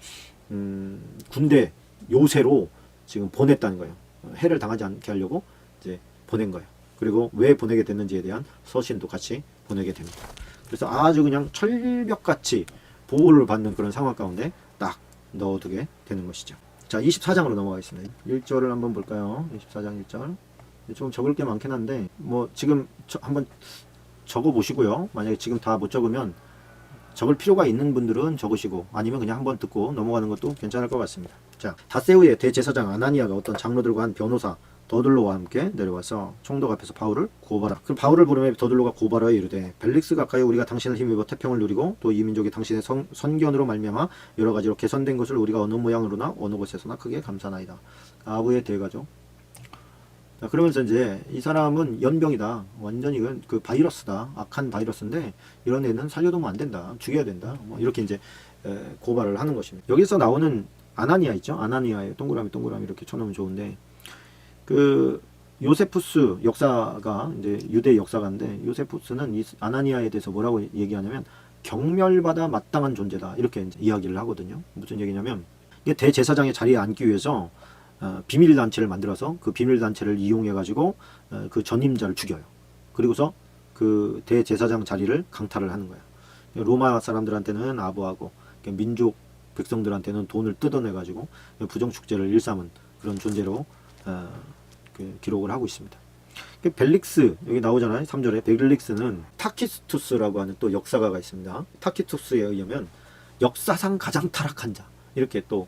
군대 요새로 지금 보냈다는 거예요. 해를 당하지 않게 하려고 이제 보낸 거예요. 그리고 왜 보내게 됐는지에 대한 서신도 같이 보내게 됩니다. 그래서 아주 그냥 철벽같이 보호를 받는 그런 상황 가운데 딱 넣어두게 되는 것이죠. 자, 24장으로 넘어가겠습니다. 1절을 한번 볼까요? 24장 1절. 좀 적을 게 많긴 한데 뭐 지금 한번 적어 보시고요. 만약에 지금 다 못 적으면 적을 필요가 있는 분들은 적으시고 아니면 그냥 한번 듣고 넘어가는 것도 괜찮을 것 같습니다. 자, 닷새우의 대제사장 아나니아가 어떤 장로들과 한 변호사 더둘로와 함께 내려와서 총독 앞에서 바울을 고발하라. 그럼 바울을 부르며 더둘로가 고발하여 이르되 벨릭스 가까이 우리가 당신을 힘입어 태평을 누리고 또 이 민족이 당신의 선견으로 말미암아 여러 가지로 개선된 것을 우리가 어느 모양으로나 어느 곳에서나 크게 감사나이다. 아부의 대가죠. 자, 그러면서 이제 이 사람은 연병이다. 완전히 그 바이러스다. 악한 바이러스인데 이런 애는 살려두면 안 된다. 죽여야 된다. 뭐 이렇게 이제 고발을 하는 것입니다. 여기서 나오는 아나니아 있죠? 아나니아의 동그라미 이렇게 쳐놓으면 좋은데 그 요세푸스 역사가 이제 유대 역사가인데 요세푸스는 이 아나니아에 대해서 뭐라고 얘기하냐면 경멸받아 마땅한 존재다. 이렇게 이제 이야기를 하거든요. 무슨 얘기냐면 이게 대제사장의 자리에 앉기 위해서 비밀 단체를 만들어서 그 비밀 단체를 이용해 가지고 그 전임자를 죽여요. 그리고서 그 대제사장 자리를 강탈을 하는 거예요. 로마 사람들한테는 아부하고 민족 백성들한테는 돈을 뜯어내 가지고 부정축제를 일삼은 그런 존재로 그 기록을 하고 있습니다. 벨릭스 여기 나오잖아요. 3절에 벨릭스는 타키투스라고 하는 또 역사가가 있습니다. 타키투스에 의하면 역사상 가장 타락한 자 이렇게 또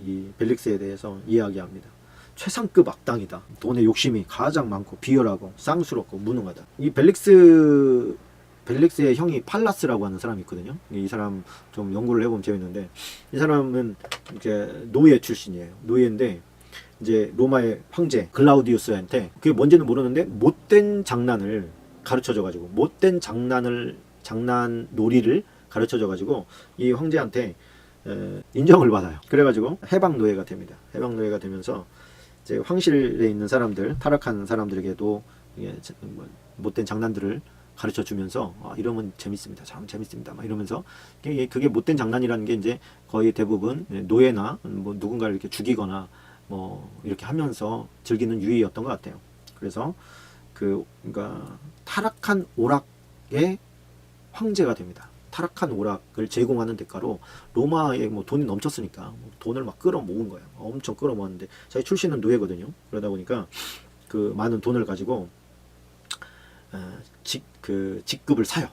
이 벨릭스에 대해서 이야기합니다. 최상급 악당이다. 돈의 욕심이 가장 많고 비열하고 쌍스럽고 무능하다. 이 벨릭스의 형이 팔라스라고 하는 사람이 있거든요. 이 사람 좀 연구를 해보면 재밌는데 이 사람은 이제 노예 출신이에요. 노예인데 이제 로마의 황제 글라우디우스한테 그게 뭔지는 모르는데 못된 장난을 가르쳐줘가지고 못된 장난 놀이를 가르쳐줘가지고 이 황제한테 인정을 받아요. 그래가지고 해방 노예가 됩니다. 해방 노예가 되면서 이제 황실에 있는 사람들 타락한 사람들에게도 이게 못된 장난들을 가르쳐 주면서 이러면 재밌습니다. 참 재밌습니다. 막 이러면서 그게 못된 장난이라는 게 이제 거의 대부분 노예나 뭐 누군가를 이렇게 죽이거나 뭐 이렇게 하면서 즐기는 유희였던 것 같아요. 그래서 그러니까 타락한 오락의 황제가 됩니다. 타락한 오락을 제공하는 대가로 로마에 뭐 돈이 넘쳤으니까 돈을 막 끌어모은 거예요. 엄청 끌어모았는데 자기 출신은 노예거든요. 그러다 보니까 그 많은 돈을 가지고 직급을 사요.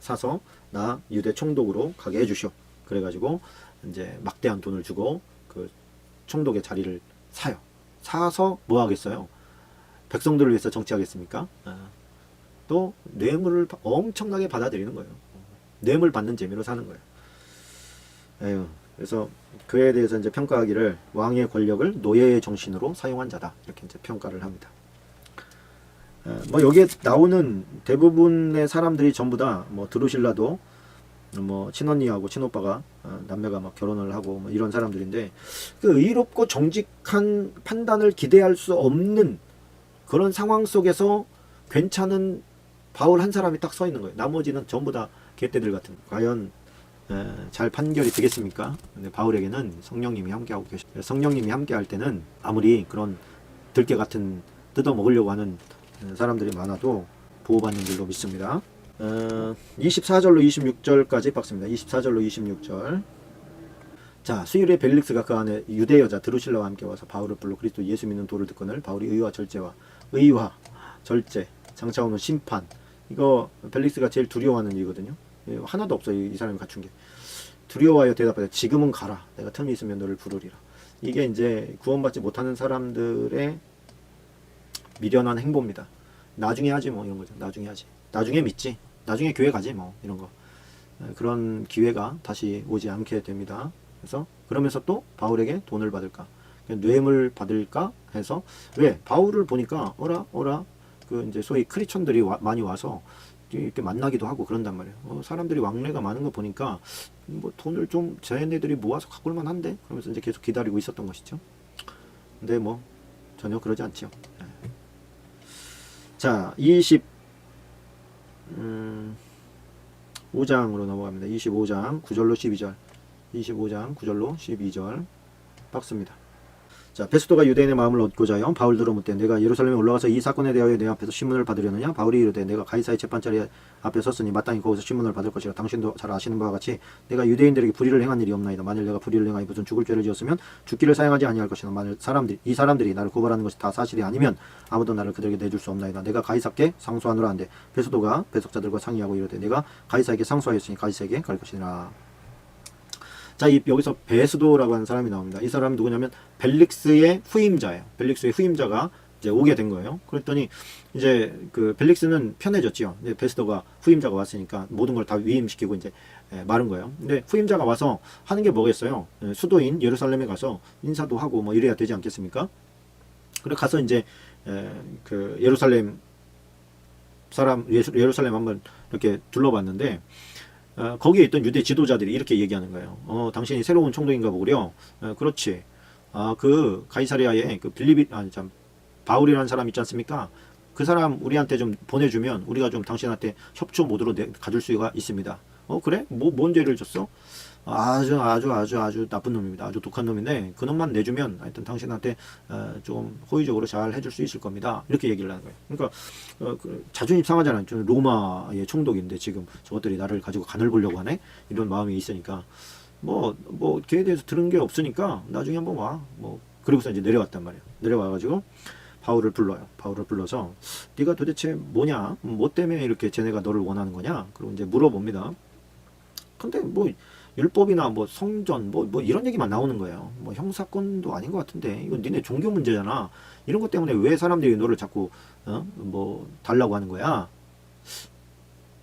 사서 나 유대 총독으로 가게 해주시오. 그래가지고 이제 막대한 돈을 주고 그 총독의 자리를 사요. 사서 뭐 하겠어요? 백성들을 위해서 정치하겠습니까? 또 뇌물을 엄청나게 받아들이는 거예요. 뇌물 받는 재미로 사는 거예요. 에휴, 그래서 그에 대해서 이제 평가하기를 왕의 권력을 노예의 정신으로 사용한 자다 이렇게 이제 평가를 합니다. 뭐 여기에 나오는 대부분의 사람들이 전부 다 뭐 드루실라도 뭐 친언니하고 친오빠가 남매가 막 결혼을 하고 뭐 이런 사람들인데 그 의롭고 정직한 판단을 기대할 수 없는 그런 상황 속에서 괜찮은 바울 한 사람이 딱 서 있는 거예요. 나머지는 전부 다 개떼들 같은. 과연 잘 판결이 되겠습니까? 근데 바울에게는 성령님이 함께하고 계셔. 성령님이 함께할 때는 아무리 그런 들깨 같은 뜯어 먹으려고 하는 사람들이 많아도 보호받는 줄로 믿습니다. 24절로 26절까지 박습니다. 24절로 26절. 자, 수요일에 벨릭스가 그 안에 유대 여자 드루실라와 함께 와서 바울을 불러 그리스도 예수 믿는 도를 듣거늘 바울이 의와 절제, 장차 오는 심판. 이거 벨릭스가 제일 두려워하는 일이거든요. 하나도 없어요. 이 사람이 갖춘 게. 두려워하여 대답하여 지금은 가라. 내가 틈이 있으면 너를 부르리라. 이게 이제 구원받지 못하는 사람들의 미련한 행보입니다. 나중에 하지 뭐 이런 거죠. 나중에 하지. 나중에 믿지. 나중에 교회 가지 뭐 이런 거. 그런 기회가 다시 오지 않게 됩니다. 그래서 그러면서 또 바울에게 돈을 받을까? 뇌물 받을까? 해서 왜? 바울을 보니까 어라 그 이제 소위 크리스천들이 많이 와서 이렇게 만나기도 하고 그런단 말이에요. 사람들이 왕래가 많은 거 보니까 뭐 돈을 좀 쟤네들이 모아서 갖고 올 만한데 그러면서 이제 계속 기다리고 있었던 것이죠. 근데 뭐 전혀 그러지 않죠. 자, 25장으로 넘어갑니다. 25장 9절로 12절. 25장 9절로 12절 박습니다. 자, 베스도가 유대인의 마음을 얻고자 하여 바울들로 묻되 내가 예루살렘에 올라가서 이 사건에 대하여 내 앞에서 신문을 받으려느냐? 바울이 이르되 내가 가이사의 재판자리 앞에 섰으니 마땅히 거기서 신문을 받을 것이라. 당신도 잘 아시는 바와 같이 내가 유대인들에게 불의를 행한 일이 없나이다. 만일 내가 불의를 행하여 무슨 죽을 죄를 지었으면 죽기를 사용하지 아니할 것이나 만일 이 사람들이 나를 고발하는 것이 다 사실이 아니면 아무도 나를 그들에게 내줄 수 없나이다. 내가 가이사께 상소하노라 한데 베스도가 배석자들과 상의하고 이르되 내가 가이사에게 상소하였으니 가이사에게 갈 것이니라. 자, 여기서 베스도라고 하는 사람이 나옵니다. 이 사람이 누구냐면 벨릭스의 후임자예요. 벨릭스의 후임자가 이제 오게 된 거예요. 그랬더니 이제 그 벨릭스는 편해졌죠. 이제 베스도가 후임자가 왔으니까 모든 걸 다 위임시키고 이제 마른 거예요. 근데 후임자가 와서 하는 게 뭐겠어요? 수도인 예루살렘에 가서 인사도 하고 뭐 이래야 되지 않겠습니까? 그래 가서 이제 그 예루살렘 한번 이렇게 둘러봤는데. 거기에 있던 유대 지도자들이 이렇게 얘기하는 거예요. 당신이 새로운 총독인가 보구려. 그렇지. 그 가이사랴에 그 바울이라는 사람 있지 않습니까? 그 사람 우리한테 좀 보내주면 우리가 좀 당신한테 협조 모드로 가줄 수가 있습니다. 그래? 뭔 죄를 졌어? 아주 나쁜 놈입니다. 아주 독한 놈인데 그놈만 내주면 하여튼 당신한테 좀 호의적으로 잘 해줄 수 있을 겁니다. 이렇게 얘기를 하는 거예요. 그러니까 자존심 상하잖아요. 좀 로마의 총독인데 지금 저것들이 나를 가지고 간을 보려고 하네? 이런 마음이 있으니까 뭐 걔에 대해서 들은 게 없으니까 나중에 한번 와. 그리고서 이제 내려왔단 말이에요. 내려와가지고 바울을 불러요. 바울을 불러서 네가 도대체 뭐냐? 뭐 때문에 이렇게 쟤네가 너를 원하는 거냐? 그리고 이제 물어봅니다. 근데 율법이나 성전 이런 얘기만 나오는 거예요. 형사건도 아닌 것 같은데 이건 니네 종교 문제잖아. 이런 것 때문에 왜 사람들이 너를 자꾸 달라고 하는 거야?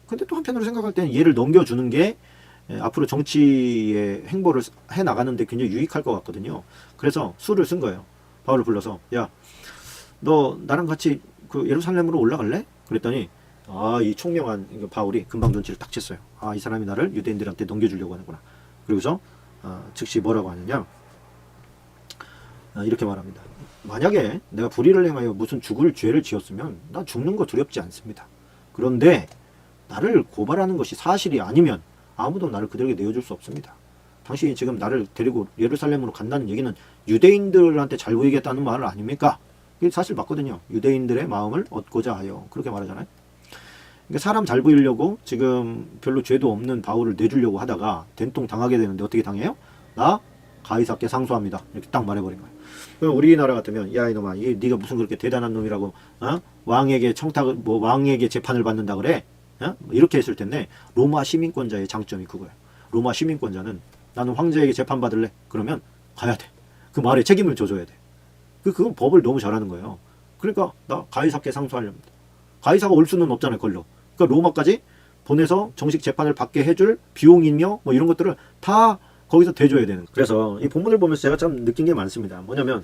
근데 또 한편으로 생각할 때는 얘를 넘겨주는 게 앞으로 정치의 행보를 해 나가는데 굉장히 유익할 것 같거든요. 그래서 수를 쓴 거예요. 바울을 불러서 야, 너 나랑 같이 그 예루살렘으로 올라갈래? 그랬더니 이 총명한 바울이 금방 눈치를 딱 챘어요. 이 사람이 나를 유대인들한테 넘겨주려고 하는구나. 그리고서 즉시 뭐라고 하느냐? 이렇게 말합니다. 만약에 내가 불의를 행하여 무슨 죽을 죄를 지었으면 나 죽는 거 두렵지 않습니다. 그런데 나를 고발하는 것이 사실이 아니면 아무도 나를 그들에게 내어줄 수 없습니다. 당신이 지금 나를 데리고 예루살렘으로 간다는 얘기는 유대인들한테 잘 보이겠다는 말 아닙니까? 이게 사실 맞거든요. 유대인들의 마음을 얻고자 하여 그렇게 말하잖아요. 그러니까 사람 잘 보이려고 지금 별로 죄도 없는 바울을 내주려고 하다가 된통 당하게 되는데 어떻게 당해요? 나 가이사께 상소합니다. 이렇게 딱 말해버린 거예요. 그럼 우리나라 같으면 야 이놈아 네가 무슨 그렇게 대단한 놈이라고 왕에게 왕에게 재판을 받는다 그래? 이렇게 했을 텐데 로마 시민권자의 장점이 그거예요. 로마 시민권자는 나는 황제에게 재판받을래? 그러면 가야 돼. 그 말에 책임을 져줘야 돼. 그건 법을 너무 잘하는 거예요. 그러니까 나 가이사께 상소하렵니다. 가이사가 올 수는 없잖아요. 걸려. 그러니까 로마까지 보내서 정식 재판을 받게 해줄 비용이며 이런 것들을 다 거기서 대줘야 되는 거예요. 그래서 이 본문을 보면서 제가 참 느낀 게 많습니다. 뭐냐면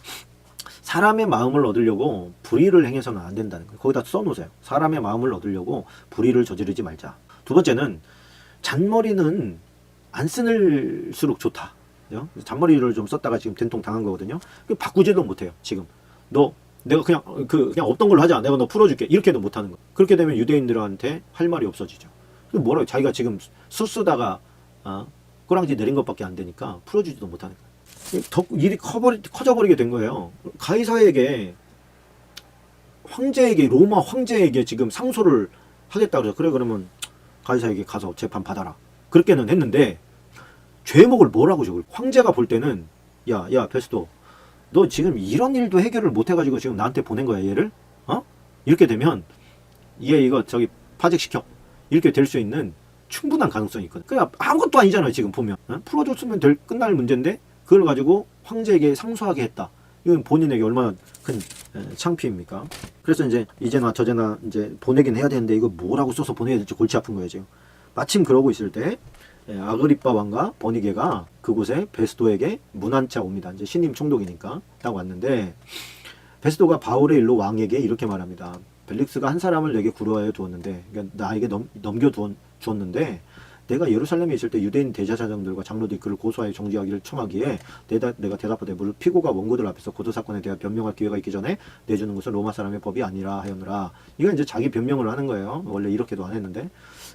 사람의 마음을 얻으려고 불의를 행해서는 안 된다는 거예요. 거기다 써놓으세요. 사람의 마음을 얻으려고 불의를 저지르지 말자. 두 번째는 잔머리는 안 쓸수록 좋다. 잔머리를 좀 썼다가 지금 된통 당한 거거든요. 바꾸지도 못해요. 지금 내가 그냥 없던 걸로 하자. 내가 너 풀어줄게. 이렇게도 못하는 거. 그렇게 되면 유대인들한테 할 말이 없어지죠. 뭐라고 자기가 지금 쓰다가 꼬랑지 내린 것밖에 안 되니까 풀어주지도 못하는 거예요. 더 일이 커져버리게 된 거예요. 가이사에게 로마 황제에게 지금 상소를 하겠다 그래서 그래 그러면 가이사에게 가서 재판 받아라. 그렇게는 했는데 죄목을 뭐라고 적을? 황제가 볼 때는 야 베스도 너 지금 이런 일도 해결을 못 해가지고 지금 나한테 보낸 거야 얘를? 이렇게 되면 이거 파직시켜. 이렇게 될 수 있는 충분한 가능성이 있거든. 그냥 아무것도 아니잖아요 지금 보면. 풀어줬으면 끝날 문제인데 그걸 가지고 황제에게 상소하게 했다. 이건 본인에게 얼마나 큰 창피입니까? 그래서 이제나 저제나 보내긴 해야 되는데 이거 뭐라고 써서 보내야 될지 골치 아픈 거예요 지금. 마침 그러고 있을 때 아그리빠 왕과 버니게가 그곳에 베스도에게 문안차 옵니다. 신임 총독이니까 딱 왔는데 베스도가 바울의 일로 왕에게 이렇게 말합니다. 벨릭스가 한 사람을 내게 구로하여 두었는데 그러니까 나에게 넘겨 주었는데 내가 예루살렘에 있을 때 유대인 대제사장들과 장로들이 그를 고소하여 정죄하기를 청하기에 내가 대답하되 무릇 피고가 원고들 앞에서 고소사건에 대해 변명할 기회가 있기 전에 내주는 것은 로마 사람의 법이 아니라 하였느라. 이건 자기 변명을 하는 거예요. 원래 이렇게도 안 했는데.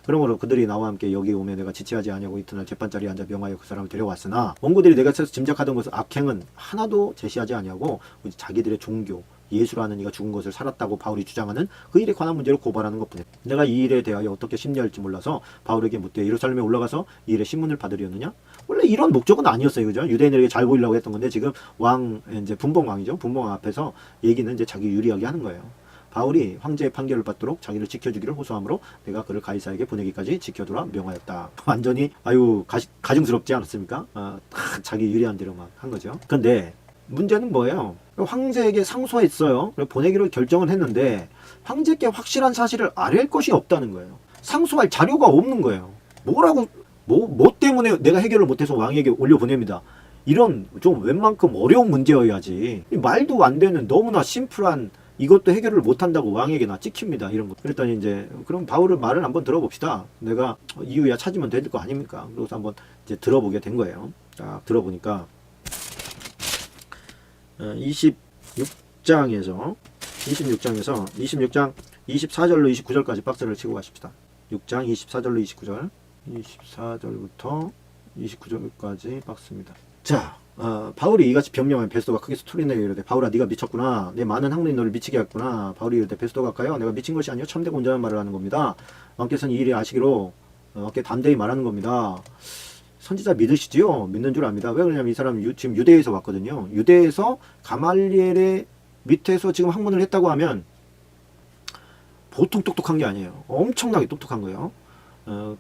그러므로 그들이 나와 함께 여기 오면 내가 지체하지 아니하고 이튿날 재판자리에 앉아 명하여 그 사람을 데려왔으나 원고들이 내가 짐작하던 것은 악행은 하나도 제시하지 아니하고 자기들의 종교 예수라는 이가 죽은 것을 살았다고 바울이 주장하는 그 일에 관한 문제를 고발하는 것뿐이다. 내가 이 일에 대하여 어떻게 심리할지 몰라서 바울에게 묻되 예루살렘에 올라가서 이 일의 신문을 받으려느냐? 원래 이런 목적은 아니었어요. 그죠? 유대인들에게 잘 보이려고 했던 건데 지금 분봉왕이죠. 분봉왕 앞에서 얘기는 자기 유리하게 하는 거예요. 바울이 황제의 판결을 받도록 자기를 지켜주기를 호소하므로 내가 그를 가이사에게 보내기까지 지켜두라 명하였다. 완전히 가증스럽지 않았습니까? 자기 유리한 대로 막 한 거죠. 근데 문제는 뭐예요? 황제에게 상소했어요. 보내기로 결정을 했는데 황제께 확실한 사실을 아뢰을 것이 없다는 거예요. 상소할 자료가 없는 거예요. 뭐 때문에 내가 해결을 못해서 왕에게 올려보냅니다. 이런 좀 웬만큼 어려운 문제여야지. 말도 안 되는 너무나 심플한 이것도 해결을 못한다고 왕에게나 찍힙니다. 이런 거. 그랬더니 그럼 바울의 말을 한번 들어봅시다. 내가 이유야 찾으면 될 거 아닙니까? 그래서 한번 들어보게 된 거예요. 딱 들어보니까 26장에서 26장 24절로 29절까지 박스를 치고 가십시다. 6장 24절로 29절 24절부터 29절까지 박습니다. 자, 바울이 이같이 변명하면 베스도가 크게 소리내어 이르되 바울아 네가 미쳤구나. 내 많은 학문이 너를 미치게 했구나. 바울이 이르되 베스도가 가요 내가 미친 것이 아니요 참되고 온전한 말을 하는 겁니다. 왕께서는 이 일이 아시기로 담대히 말하는 겁니다. 선지자 믿으시지요? 믿는 줄 압니다. 왜 그러냐면 이 사람은 지금 유대에서 왔거든요. 유대에서 가말리엘의 밑에서 지금 학문을 했다고 하면 보통 똑똑한 게 아니에요. 엄청나게 똑똑한 거예요.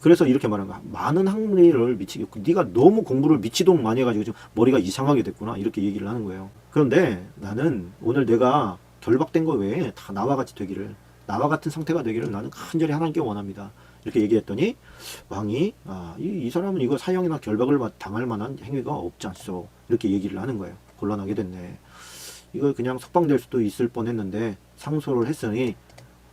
그래서 이렇게 말한 거야. 많은 학문을 미치게, 네가 너무 공부를 미치도록 많이 해가지고 지금 머리가 이상하게 됐구나. 이렇게 얘기를 하는 거예요. 그런데 나는 오늘 내가 결박된 거 외에 다 나와 같이 되기를, 나와 같은 상태가 되기를 나는 간절히 하나님께 원합니다. 이렇게 얘기했더니 왕이 이 사람은 이거 사형이나 결박을 당할 만한 행위가 없지 않소. 이렇게 얘기를 하는 거예요. 곤란하게 됐네. 이거 그냥 석방될 수도 있을 뻔했는데 상소를 했으니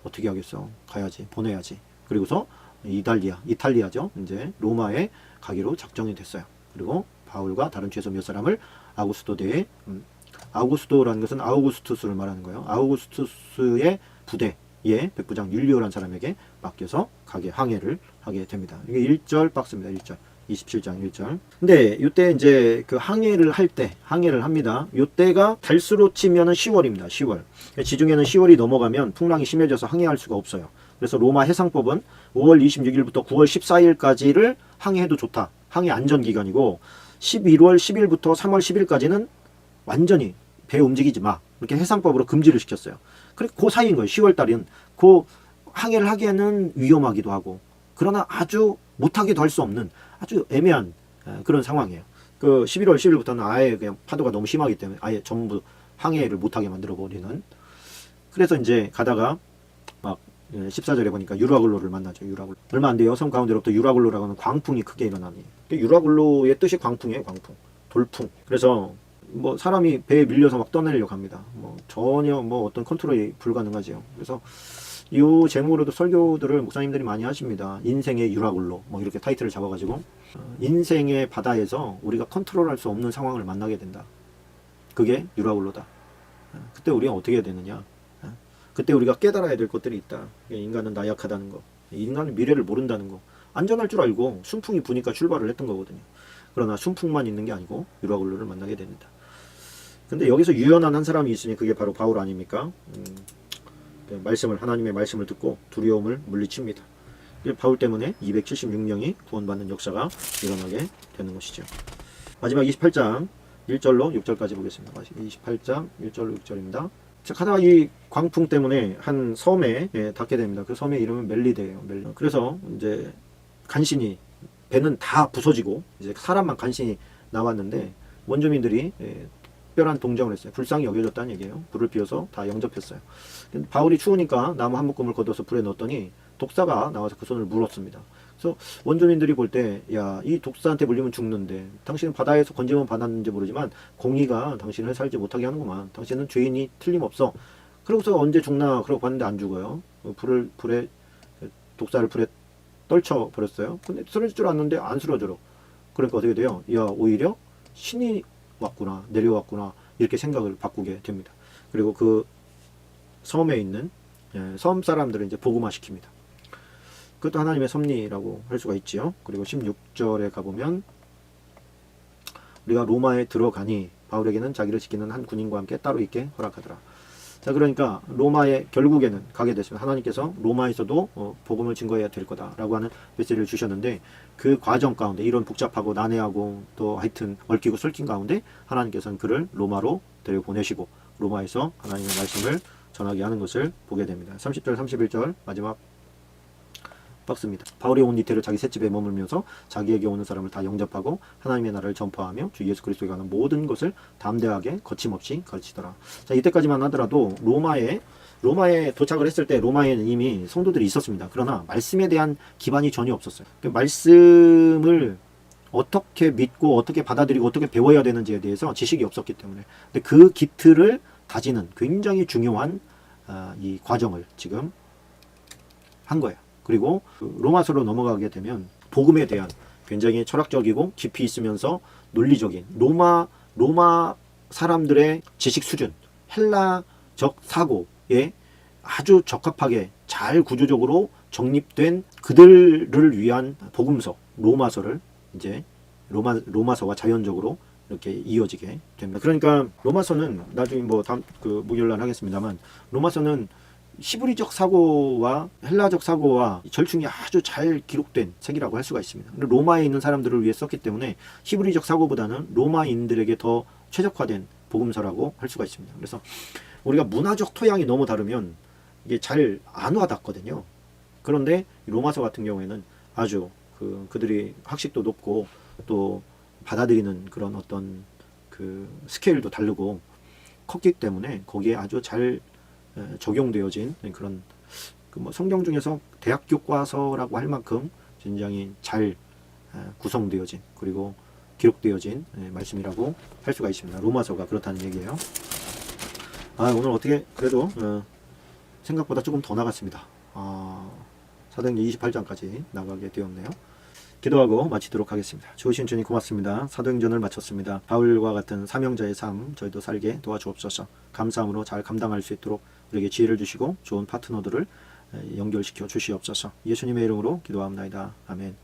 어떻게 하겠어? 가야지, 보내야지. 그리고서 이탈리아죠. 이제 로마에 가기로 작정이 됐어요. 그리고 바울과 다른 최소 몇 사람을 아우구스토대에 아우구스토라는 것은 아우구스투스를 말하는 거예요. 아우구스투스의 부대에 백부장 율리오라는 사람에게 맡겨서 항해를 하게 됩니다. 이게 1절 박스입니다. 1절. 27장 1절. 근데 이때 이제 그 항해를 합니다. 이때가 달수로 치면은 10월입니다. 10월. 지중해는 10월이 넘어가면 풍랑이 심해져서 항해할 수가 없어요. 그래서 로마 해상법은 5월 26일부터 9월 14일까지를 항해해도 좋다. 항해 안전기간이고 11월 10일부터 3월 10일까지는 완전히 배 움직이지 마. 이렇게 해상법으로 금지를 시켰어요. 그리고 그 사이인 거예요. 10월 달은 그 항해를 하기에는 위험하기도 하고 그러나 아주 못하기도 할 수 없는 아주 애매한 그런 상황이에요. 그 11월 10일부터는 아예 그냥 파도가 너무 심하기 때문에 아예 전부 항해를 못하게 만들어 버리는. 그래서 이제 가다가 막 14절에 보니까 유라굴로를 만나죠. 유라굴로. 얼마 안 돼요. 섬 가운데로부터 유라굴로라고 하는 광풍이 크게 일어나니. 유라굴로의 뜻이 광풍이에요. 광풍. 돌풍. 그래서 뭐 사람이 배에 밀려서 막 떠내려고 합니다. 뭐 전혀 뭐 어떤 컨트롤이 불가능하죠. 그래서 이 제목으로도 설교들을 목사님들이 많이 하십니다. 인생의 유라굴로 뭐 이렇게 타이틀을 잡아가지고 인생의 바다에서 우리가 컨트롤할 수 없는 상황을 만나게 된다. 그게 유라굴로다. 그때 우리가 어떻게 해야 되느냐? 그때 우리가 깨달아야 될 것들이 있다. 인간은 나약하다는 거, 인간은 미래를 모른다는 거, 안전할 줄 알고 순풍이 부니까 출발을 했던 거거든요. 그러나 순풍만 있는 게 아니고 유라굴로를 만나게 됩니다. 근데 여기서 유연한 한 사람이 있으니 그게 바로 바울 아닙니까? 하나님의 말씀을 듣고 두려움을 물리칩니다. 바울 때문에 276명이 구원받는 역사가 일어나게 되는 것이죠. 마지막 28장 1절로 6절까지 보겠습니다. 28장 1절로 6절입니다. 가다가 이 광풍 때문에 한 섬에 닿게 됩니다. 그 섬의 이름은 멜리데예요. 그래서 이제 간신히 배는 다 부서지고 이제 사람만 간신히 나왔는데 원주민들이 특별한 동정을 했어요. 불쌍히 여겨졌다는 얘기예요. 불을 피워서 다 영접했어요. 바울이 추우니까 나무 한 묶음을 걷어서 불에 넣었더니 독사가 나와서 그 손을 물었습니다. 그래서 원주민들이 볼 때, 야, 이 독사한테 물리면 죽는데, 당신은 바다에서 건짐은 받았는지 모르지만 공의가 당신을 살지 못하게 하는구만. 당신은 죄인이 틀림없어. 그러고서 언제 죽나 그러고 봤는데 안 죽어요. 독사를 불에 떨쳐 버렸어요. 근데 쓰러질 줄 알았는데 안 쓰러져. 그러니까 어떻게 돼요? 야, 오히려 신이 왔구나, 내려왔구나, 이렇게 생각을 바꾸게 됩니다. 그리고 그 섬에 있는 섬 사람들을 이제 복음화 시킵니다. 그것도 하나님의 섭리라고 할 수가 있지요. 그리고 16절에 가보면 우리가 로마에 들어가니 바울에게는 자기를 지키는 한 군인과 함께 따로 있게 허락하더라. 자, 그러니까 로마에 결국에는 가게 됐습니다. 하나님께서 로마에서도 복음을 증거해야 될 거다라고 하는 메시지를 주셨는데 그 과정 가운데 이런 복잡하고 난해하고 또 하여튼 얽히고 설킨 가운데 하나님께서는 그를 로마로 데려보내시고 로마에서 하나님의 말씀을 전하게 하는 것을 보게 됩니다. 30절 31절 마지막 박스입니다. 바울이 온 이태를 자기 셋집에 머물면서 자기에게 오는 사람을 다 영접하고 하나님의 나라를 전파하며 주 예수 그리스도에 관한 모든 것을 담대하게 거침없이 가르치더라. 자, 이때까지만 하더라도 로마에 도착을 했을 때 로마에는 이미 성도들이 있었습니다. 그러나 말씀에 대한 기반이 전혀 없었어요. 그 말씀을 어떻게 믿고 어떻게 받아들이고 어떻게 배워야 되는지에 대해서 지식이 없었기 때문에 근데 그 기틀을 다지는 굉장히 중요한 이 과정을 지금 한 거예요. 그리고 로마서로 넘어가게 되면 복음에 대한 굉장히 철학적이고 깊이 있으면서 논리적인 로마 사람들의 지식 수준, 헬라적 사고에 아주 적합하게 잘 구조적으로 정립된 그들을 위한 복음서, 로마서를 이제 로마서와 자연적으로 이렇게 이어지게 됩니다. 그러니까 로마서는 나중에 뭐 다음 그 목요일날 하겠습니다만, 로마서는 히브리적 사고와 헬라적 사고와 절충이 아주 잘 기록된 책이라고 할 수가 있습니다. 로마에 있는 사람들을 위해 썼기 때문에 히브리적 사고보다는 로마인들에게 더 최적화된 복음서라고 할 수가 있습니다. 그래서 우리가 문화적 토양이 너무 다르면 이게 잘 안 와닿거든요. 그런데 로마서 같은 경우에는 아주 그들이 학식도 높고 또 받아들이는 그런 어떤 그 스케일도 다르고 컸기 때문에 거기에 아주 잘 적용되어진 그런 뭐 성경 중에서 대학 교과서라고 할 만큼 굉장히 잘 구성되어진 그리고 기록되어진 말씀이라고 할 수가 있습니다. 로마서가 그렇다는 얘기예요. 오늘 어떻게 그래도 생각보다 조금 더 나갔습니다. 사도행전 28장까지 나가게 되었네요. 기도하고 마치도록 하겠습니다. 좋으신 주님 고맙습니다. 사도행전을 마쳤습니다. 바울과 같은 사명자의 삶 저희도 살게 도와주옵소서. 감사함으로 잘 감당할 수 있도록 우리에게 지혜를 주시고 좋은 파트너들을 연결시켜 주시옵소서. 예수님의 이름으로 기도합니다. 아멘.